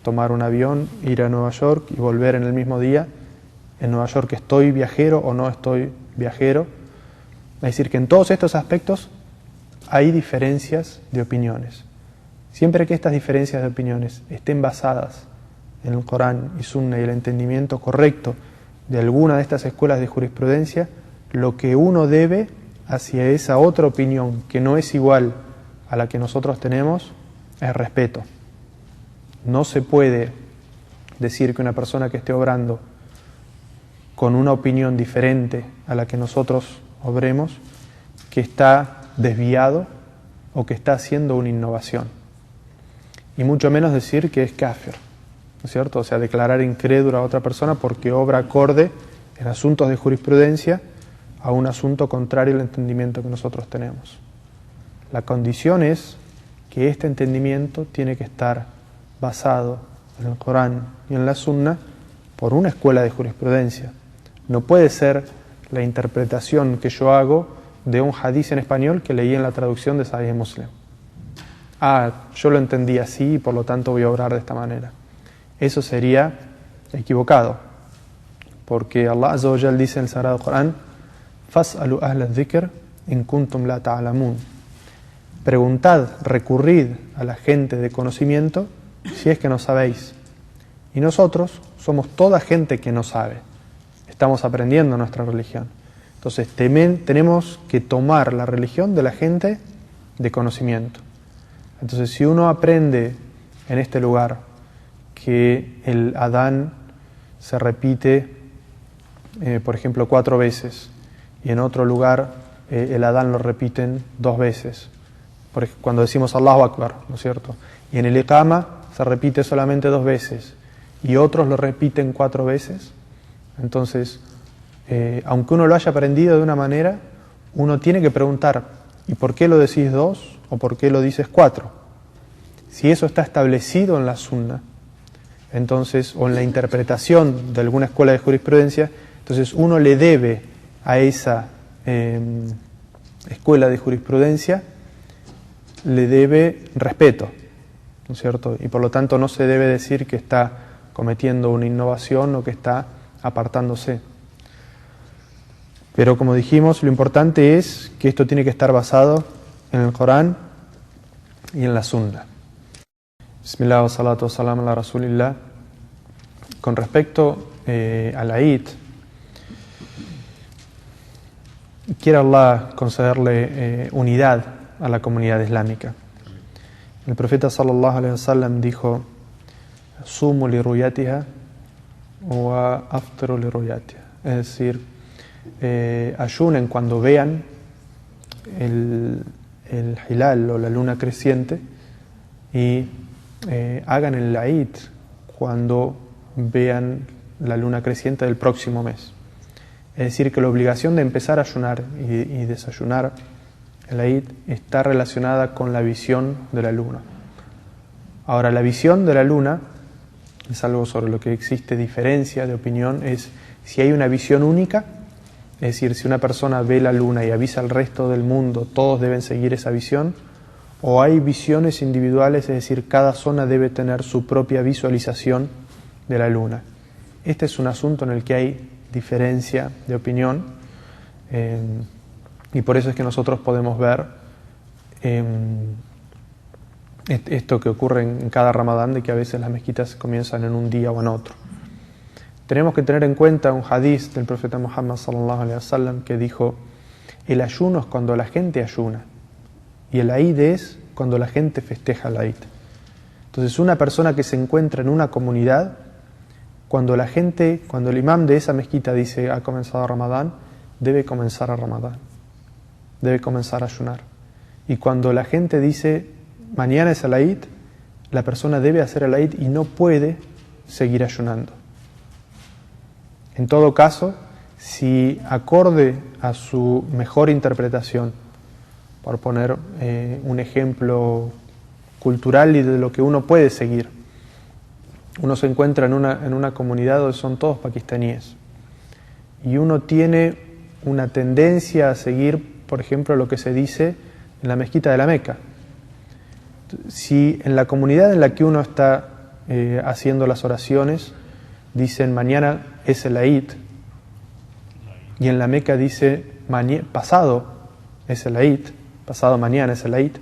tomar un avión, ir a Nueva York y volver en el mismo día. En Nueva York estoy viajero o no estoy viajero. Es decir, que en todos estos aspectos hay diferencias de opiniones. Siempre que estas diferencias de opiniones estén basadas en el Corán y Sunna y el entendimiento correcto de alguna de estas escuelas de jurisprudencia, lo que uno debe hacia esa otra opinión que no es igual a la que nosotros tenemos es respeto. No se puede decir que una persona que esté obrando con una opinión diferente a la que nosotros obremos, que está desviado o que está haciendo una innovación. Y mucho menos decir que es kafir, ¿no es cierto? O sea, declarar incrédula a otra persona porque obra acorde en asuntos de jurisprudencia a un asunto contrario al entendimiento que nosotros tenemos. La condición es que este entendimiento tiene que estar basado en el Corán y en la Sunna por una escuela de jurisprudencia. No puede ser la interpretación que yo hago de un hadiz en español que leí en la traducción de Sahih Muslim. Yo lo entendí así y por lo tanto voy a obrar de esta manera. Eso sería equivocado, porque Allah Azza wa Jal dice en el Sagrado Corán: Fas'alu ahla dhikr in kuntum la ta'lamun. Preguntad, recurrid a la gente de conocimiento si es que no sabéis. Y nosotros somos toda gente que no sabe. Estamos aprendiendo nuestra religión. Entonces tenemos que tomar la religión de la gente de conocimiento. Entonces, si uno aprende en este lugar que el Adán se repite, por ejemplo, 4 veces, y en otro lugar el Adán lo repiten 2 veces, cuando decimos Allahu Akbar, ¿no es cierto? Y en el Iqama se repite solamente 2 veces, y otros lo repiten 4 veces, entonces, aunque uno lo haya aprendido de una manera, uno tiene que preguntar: ¿y por qué lo decís 2 o por qué lo dices 4? Si eso está establecido en la Sunna, entonces, o en la interpretación de alguna escuela de jurisprudencia, entonces uno le debe a esa escuela de jurisprudencia, le debe respeto, ¿no es cierto? Y por lo tanto no se debe decir que está cometiendo una innovación o que está apartándose. Pero como dijimos, lo importante es que esto tiene que estar basado en el Corán y en la Sunna. Bismillah wa salatu wa salam ala Rasulillah. Con respecto a la Eid, quiere Allah concederle unidad a la comunidad islámica. El profeta sallallahu alaihi wasallam dijo: Sumu li ruyatiha wa aftaru li ruyatiha. Es decir, ayunen cuando vean el hilal o la luna creciente y hagan el Eid cuando vean la luna creciente del próximo mes. Es decir, que la obligación de empezar a ayunar y desayunar el Eid está relacionada con la visión de la luna. Ahora, la visión de la luna es algo sobre lo que existe diferencia de opinión, es si hay una visión única, es decir, si una persona ve la luna y avisa al resto del mundo, todos deben seguir esa visión, o hay visiones individuales, es decir, cada zona debe tener su propia visualización de la luna. Este es un asunto en el que hay diferencia de opinión, y por eso es que nosotros podemos ver esto que ocurre en cada Ramadán, de que a veces las mezquitas comienzan en un día o en otro. Tenemos que tener en cuenta un hadith del profeta Muhammad sallallahu alaihi wasallam que dijo: el ayuno es cuando la gente ayuna y el Eid es cuando la gente festeja el Eid. Entonces, una persona que se encuentra en una comunidad, cuando el imam de esa mezquita dice ha comenzado Ramadán, debe comenzar a Ramadán, debe comenzar a ayunar. Y cuando la gente dice mañana es el Eid, la persona debe hacer el Eid y no puede seguir ayunando. En todo caso, si acorde a su mejor interpretación, por poner un ejemplo cultural y de lo que uno puede seguir, uno se encuentra en una comunidad donde son todos pakistaníes y uno tiene una tendencia a seguir, por ejemplo, lo que se dice en la mezquita de la Meca. Si en la comunidad en la que uno está haciendo las oraciones dicen mañana es el Eid, y en la Meca dice pasado es el Eid, pasado mañana es el Eid,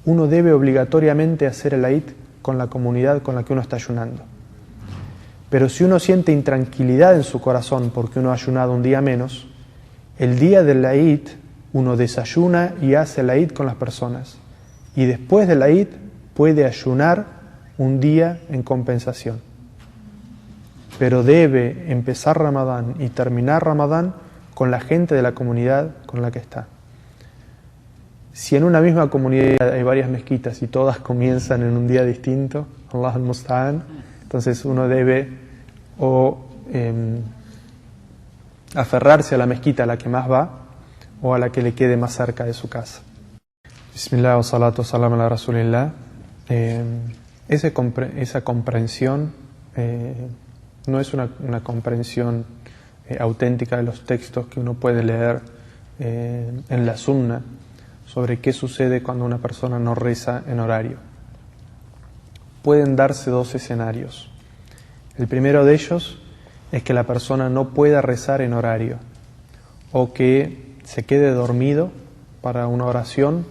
uno debe obligatoriamente hacer el Eid con la comunidad con la que uno está ayunando. Pero si uno siente intranquilidad en su corazón porque uno ha ayunado un día menos, el día del Eid uno desayuna y hace la Eid con las personas, y después de la Eid puede ayunar un día en compensación. Pero debe empezar Ramadán y terminar Ramadán con la gente de la comunidad con la que está. Si en una misma comunidad hay varias mezquitas y todas comienzan en un día distinto, Allah al-Musta'an, entonces uno debe aferrarse a la mezquita a la que más va o a la que le quede más cerca de su casa. Bismillah wa salatu wa salam ala Rasulillah. Esa comprensión no es una comprensión auténtica de los textos que uno puede leer en la Sunna sobre qué sucede cuando una persona no reza en horario. Pueden darse dos escenarios. El primero de ellos es que la persona no pueda rezar en horario o que se quede dormido para una oración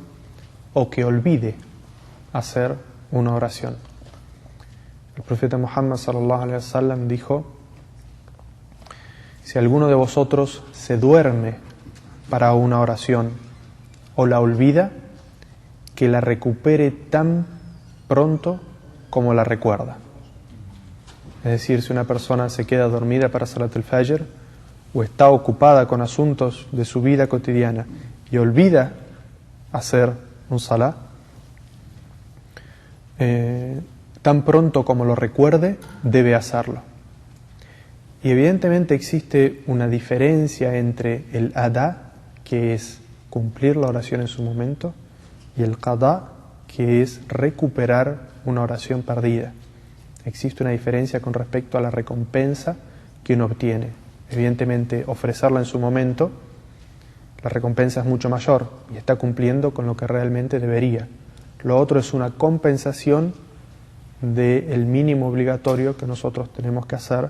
o que olvide hacer una oración. El profeta Muhammad sallallahu alaihi wasallam dijo: si alguno de vosotros se duerme para una oración o la olvida, que la recupere tan pronto como la recuerda. Es decir, si una persona se queda dormida para Salat al-Fajr o está ocupada con asuntos de su vida cotidiana y olvida hacer un Salah, tan pronto como lo recuerde, debe hacerlo. Y evidentemente existe una diferencia entre el adá, que es cumplir la oración en su momento, y el qadá, que es recuperar una oración perdida. Existe una diferencia con respecto a la recompensa que uno obtiene. Evidentemente, ofrecerla en su momento, la recompensa es mucho mayor y está cumpliendo con lo que realmente debería. Lo otro es una compensación del mínimo obligatorio que nosotros tenemos que hacer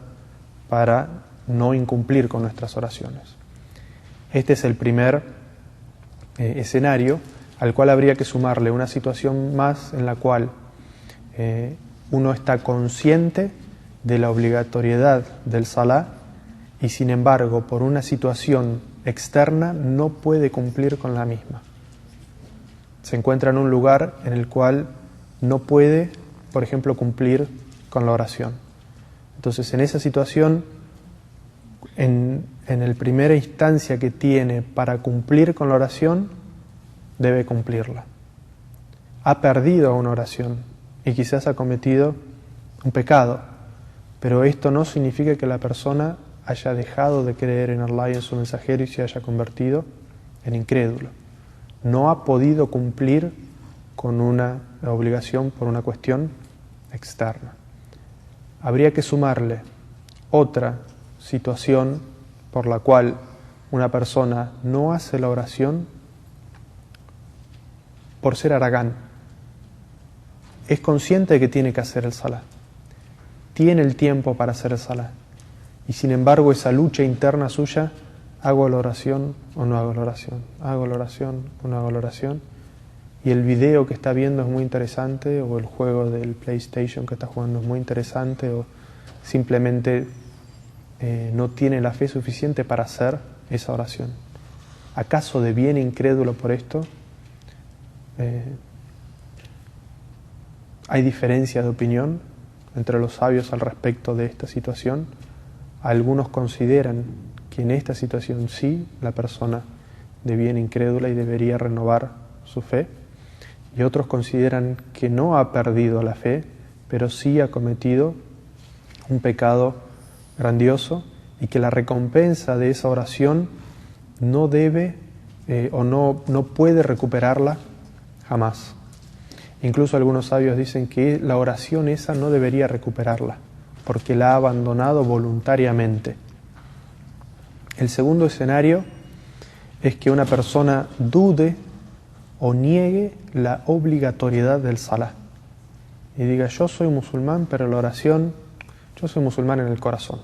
para no incumplir con nuestras oraciones. Este es el primer escenario al cual habría que sumarle una situación más en la cual uno está consciente de la obligatoriedad del Salah y sin embargo por una situación externa no puede cumplir con la misma. Se encuentra en un lugar en el cual no puede, por ejemplo, cumplir con la oración. Entonces, en esa situación, en la primera instancia que tiene para cumplir con la oración, debe cumplirla. Ha perdido una oración y quizás ha cometido un pecado, pero esto no significa que la persona haya dejado de creer en Allah y en su mensajero y se haya convertido en incrédulo. No ha podido cumplir con una obligación por una cuestión externa. Habría que sumarle otra situación por la cual una persona no hace la oración por ser haragán. Es consciente de que tiene que hacer el Salah. Tiene el tiempo para hacer el Salah. Y sin embargo esa lucha interna suya, ¿hago la oración o no hago la oración? ¿Hago la oración o no hago la oración? Y el video que está viendo es muy interesante, o el juego del PlayStation que está jugando es muy interesante, o simplemente no tiene la fe suficiente para hacer esa oración. ¿Acaso deviene incrédulo por esto? Hay diferencia de opinión entre los sabios al respecto de esta situación. Algunos consideran que en esta situación sí, la persona deviene incrédula y debería renovar su fe. Y otros consideran que no ha perdido la fe, pero sí ha cometido un pecado grandioso y que la recompensa de esa oración no debe no puede recuperarla jamás. Incluso algunos sabios dicen que la oración esa no debería recuperarla, porque la ha abandonado voluntariamente. El segundo escenario es que una persona dude o niegue la obligatoriedad del Salah y diga: yo soy musulmán, pero la oración, yo soy musulmán en el corazón.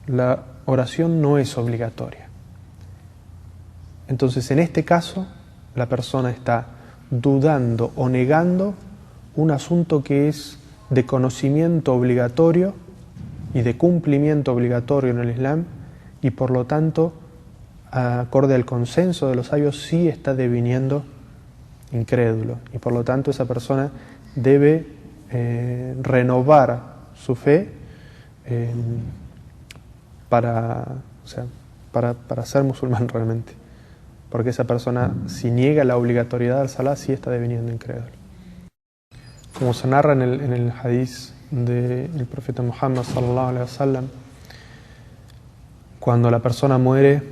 La oración no es obligatoria. Entonces, en este caso, la persona está dudando o negando un asunto que es de conocimiento obligatorio y de cumplimiento obligatorio en el Islam, y por lo tanto acorde al consenso de los sabios, sí está deviniendo incrédulo. Y por lo tanto esa persona debe renovar su fe para ser musulmán realmente. Porque esa persona, si niega la obligatoriedad del salah, sí está deviniendo incrédulo. Como se narra en el hadith del profeta Muhammad sallallahu alaihi wasallam, cuando la persona muere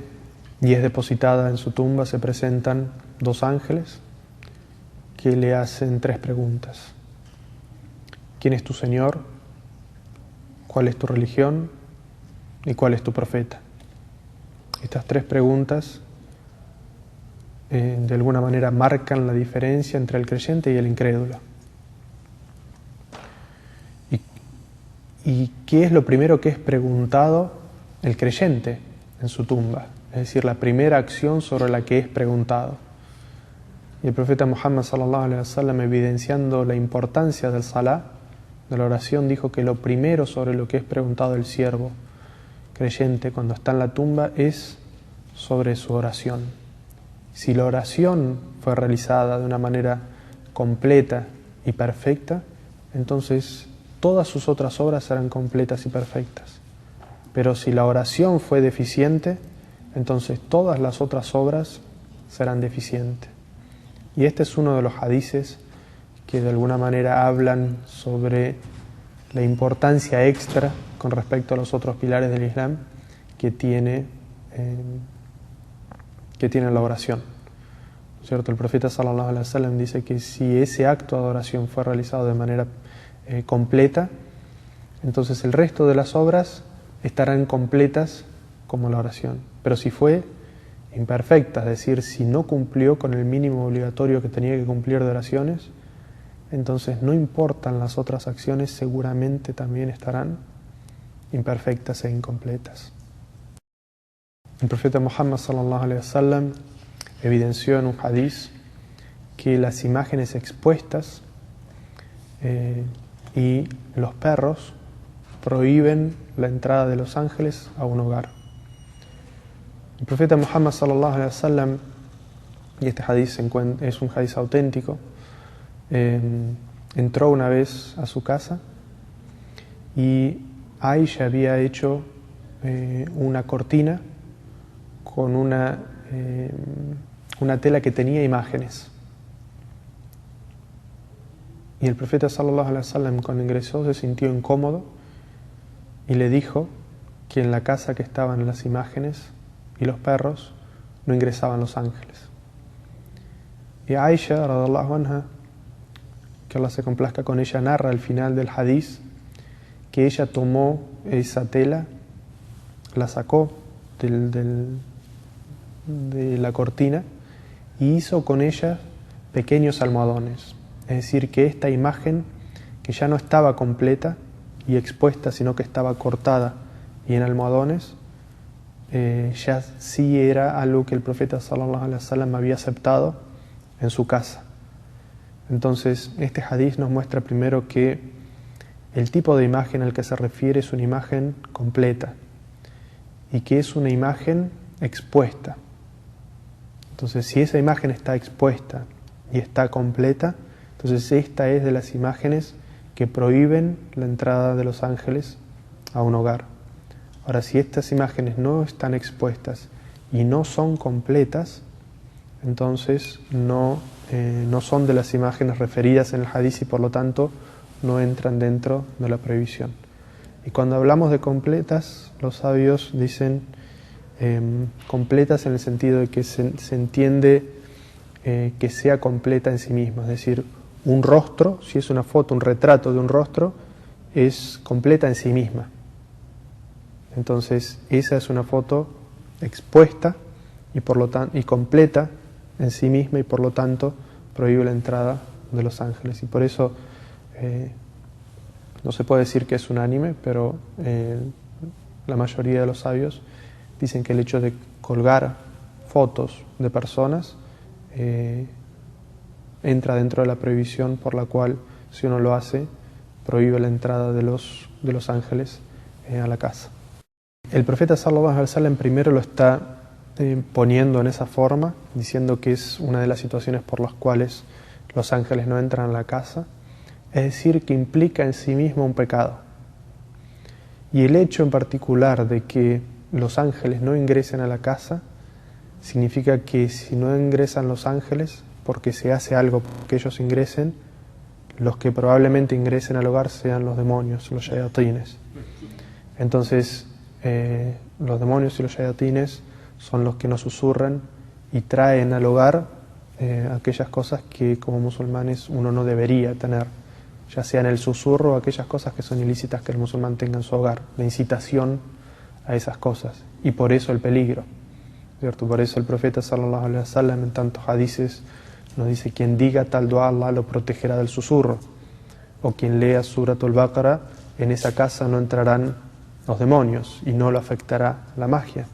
y es depositada en su tumba, se presentan dos ángeles que le hacen tres preguntas. ¿Quién es tu Señor? ¿Cuál es tu religión? ¿Y cuál es tu profeta? Estas tres preguntas de alguna manera marcan la diferencia entre el creyente y el incrédulo. ¿Y qué es lo primero que es preguntado el creyente en su tumba? Es decir, la primera acción sobre la que es preguntado. Y el profeta Muhammad sallallahu alaihi wasallam, evidenciando la importancia del salah, de la oración, dijo que lo primero sobre lo que es preguntado el siervo creyente cuando está en la tumba es sobre su oración. Si la oración fue realizada de una manera completa y perfecta, entonces todas sus otras obras serán completas y perfectas. Pero si la oración fue deficiente, entonces todas las otras obras serán deficientes. Y este es uno de los hadices que de alguna manera hablan sobre la importancia extra con respecto a los otros pilares del Islam que tiene la oración. ¿Cierto? El profeta sallallahu alaihi wasallam dice que si ese acto de adoración fue realizado de manera completa, entonces el resto de las obras estarán completas como la oración. Pero si fue imperfecta, es decir, si no cumplió con el mínimo obligatorio que tenía que cumplir de oraciones, entonces no importan las otras acciones, seguramente también estarán imperfectas e incompletas. El profeta Muhammad sallallahu alaihi wasallam evidenció en un hadith que las imágenes expuestas y los perros prohíben la entrada de los ángeles a un hogar. El profeta Muhammad sallallahu alaihi wasallam, y este hadith es un hadith auténtico, entró una vez a su casa y Aisha había hecho una cortina con una tela que tenía imágenes. Y el profeta sallallahu alaihi wasallam, cuando ingresó, se sintió incómodo y le dijo que en la casa que estaban las imágenes y los perros no ingresaban los ángeles. Y Aisha radhiallahu anha, que Allah se complazca con ella, narra al final del hadith que ella tomó esa tela, la sacó de la cortina y hizo con ella pequeños almohadones. Es decir, que esta imagen, que ya no estaba completa y expuesta, sino que estaba cortada y en almohadones, ya sí era algo que el profeta sallallahu alaihi wasallam había aceptado en su casa. Entonces, este hadith nos muestra primero que el tipo de imagen al que se refiere es una imagen completa y que es una imagen expuesta. Entonces, si esa imagen está expuesta y está completa, entonces esta es de las imágenes que prohíben la entrada de los ángeles a un hogar. Ahora, si estas imágenes no están expuestas y no son completas, entonces no son de las imágenes referidas en el hadith y por lo tanto no entran dentro de la prohibición. Y cuando hablamos de completas, los sabios dicen completas en el sentido de que se entiende que sea completa en sí misma, es decir, un rostro, si es una foto, un retrato de un rostro, es completa en sí misma. Entonces, esa es una foto expuesta y por lo tanto y completa en sí misma y por lo tanto prohíbe la entrada de los ángeles. Y por eso no se puede decir que es unánime, pero la mayoría de los sabios dicen que el hecho de colgar fotos de personas entra dentro de la prohibición por la cual, si uno lo hace, prohíbe la entrada de los ángeles a la casa. El profeta sallallahu alaihi wasallam primero lo está poniendo en esa forma, diciendo que es una de las situaciones por las cuales los ángeles no entran a la casa, es decir, que implica en sí mismo un pecado. Y el hecho en particular de que los ángeles no ingresen a la casa, significa que si no ingresan los ángeles, porque se hace algo para que ellos ingresen, los que probablemente ingresen al hogar sean los demonios, los shayatines. Entonces, los demonios y los shayatines son los que nos susurran y traen al hogar aquellas cosas que como musulmanes uno no debería tener, ya sea en el susurro o aquellas cosas que son ilícitas que el musulmán tenga en su hogar, la incitación a esas cosas, y por eso el peligro, ¿cierto? Por eso el profeta sallallahu alaihi wasallam en tantos hadices nos dice: quien diga tal dua, Allah lo protegerá del susurro, o quien lea Surat al-Baqarah, en esa casa no entrarán los demonios y no lo afectará la magia.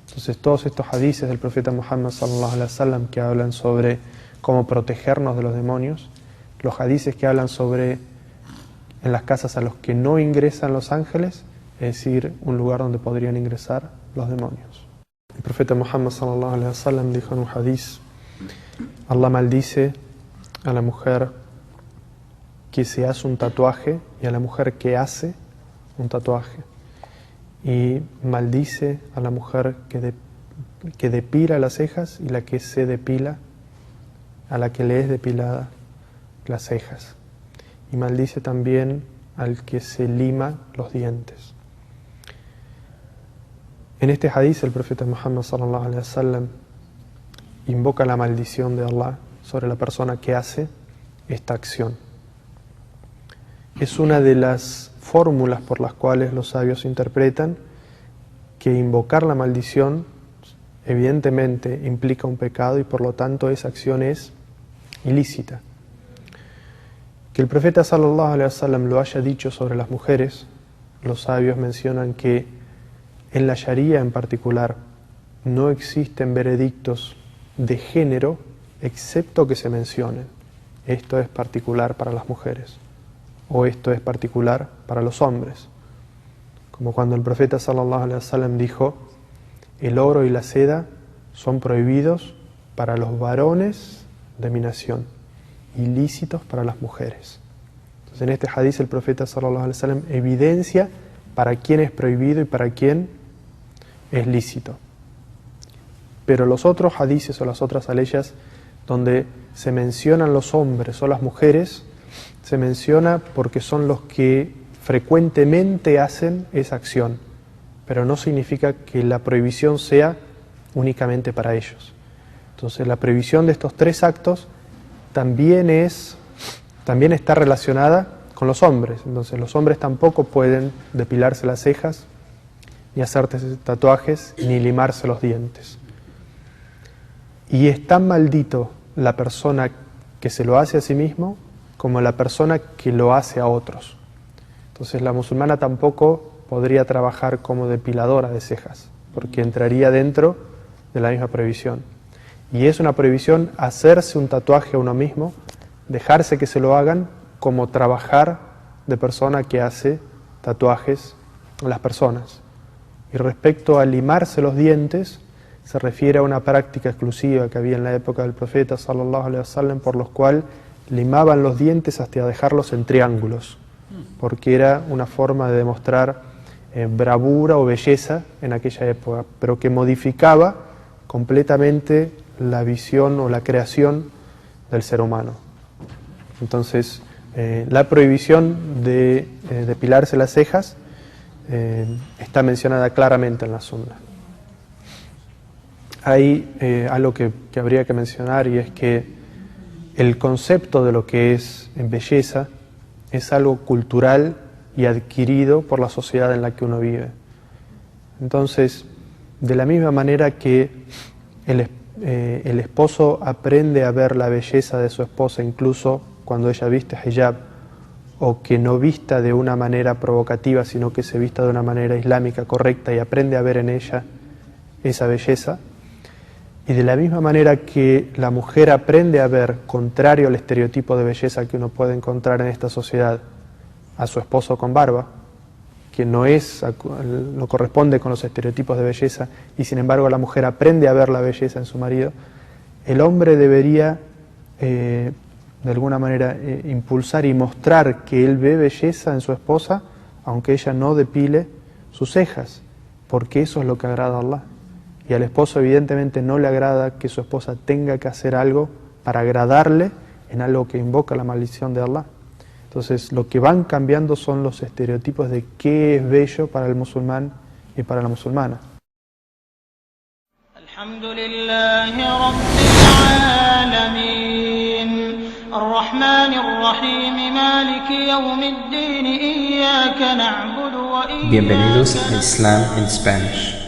Entonces todos estos hadices del profeta Muhammad sallallahu alaihi wasallam que hablan sobre cómo protegernos de los demonios, los hadices que hablan sobre en las casas a los que no ingresan los ángeles, es decir, un lugar donde podrían ingresar los demonios. El profeta Muhammad sallallahu alaihi wasallam dijo en un hadiz: Allah maldice a la mujer que se hace un tatuaje y a la mujer que hace un tatuaje, y maldice a la mujer que depila las cejas y la que se depila, a la que le es depilada las cejas, y maldice también al que se lima los dientes. En este hadiz el profeta Muhammad sallallahu alaihi wasallam invoca la maldición de Allah sobre la persona que hace esta acción. Es una de las fórmulas por las cuales los sabios interpretan que invocar la maldición evidentemente implica un pecado y por lo tanto esa acción es ilícita. Que el profeta sallallahu alaihi wasallam lo haya dicho sobre las mujeres, los sabios mencionan que en la Sharia en particular no existen veredictos de género excepto que se mencionen: esto es particular para las mujeres o esto es particular para los hombres. Como cuando el profeta sallallahu alaihi wasallam dijo: el oro y la seda son prohibidos para los varones de mi nación, ilícitos para las mujeres. Entonces en este hadith el profeta sallallahu alaihi wasallam evidencia para quién es prohibido y para quién es lícito. Pero los otros hadices o las otras aleyas donde se mencionan los hombres o las mujeres, se menciona porque son los que frecuentemente hacen esa acción, pero no significa que la prohibición sea únicamente para ellos. Entonces la prohibición de estos tres actos también está relacionada con los hombres. Entonces los hombres tampoco pueden depilarse las cejas, ni hacerse tatuajes, ni limarse los dientes. Y es tan maldito la persona que se lo hace a sí mismo como la persona que lo hace a otros. Entonces la musulmana tampoco podría trabajar como depiladora de cejas, porque entraría dentro de la misma prohibición. Y es una prohibición hacerse un tatuaje a uno mismo, dejarse que se lo hagan, como trabajar de persona que hace tatuajes a las personas. Y respecto a limarse los dientes, se refiere a una práctica exclusiva que había en la época del profeta sallallahu alaihi wasallam, por los cual limaban los dientes hasta dejarlos en triángulos, porque era una forma de demostrar bravura o belleza en aquella época, pero que modificaba completamente la visión o la creación del ser humano. Entonces, la prohibición de depilarse las cejas está mencionada claramente en la Sunna. Hay algo que habría que mencionar, y es que el concepto de lo que es belleza es algo cultural y adquirido por la sociedad en la que uno vive. Entonces, de la misma manera que el esposo aprende a ver la belleza de su esposa incluso cuando ella viste hijab, o que no vista de una manera provocativa, sino que se vista de una manera islámica correcta y aprende a ver en ella esa belleza. Y de la misma manera que la mujer aprende a ver, contrario al estereotipo de belleza que uno puede encontrar en esta sociedad, a su esposo con barba, que no corresponde con los estereotipos de belleza, y sin embargo la mujer aprende a ver la belleza en su marido, el hombre debería de alguna manera impulsar y mostrar que él ve belleza en su esposa, aunque ella no depile sus cejas, porque eso es lo que agrada a Allah. Y al esposo evidentemente no le agrada que su esposa tenga que hacer algo para agradarle en algo que invoca la maldición de Allah. Entonces lo que van cambiando son los estereotipos de qué es bello para el musulmán y para la musulmana. Alhamdulillahi Rabbil Alamin, Ar-Rahmanir Rahim, Maliki Yawmiddin, Iyyaka na'budu wa iyyaka nasta'in. Bienvenidos a Islam in Spanish.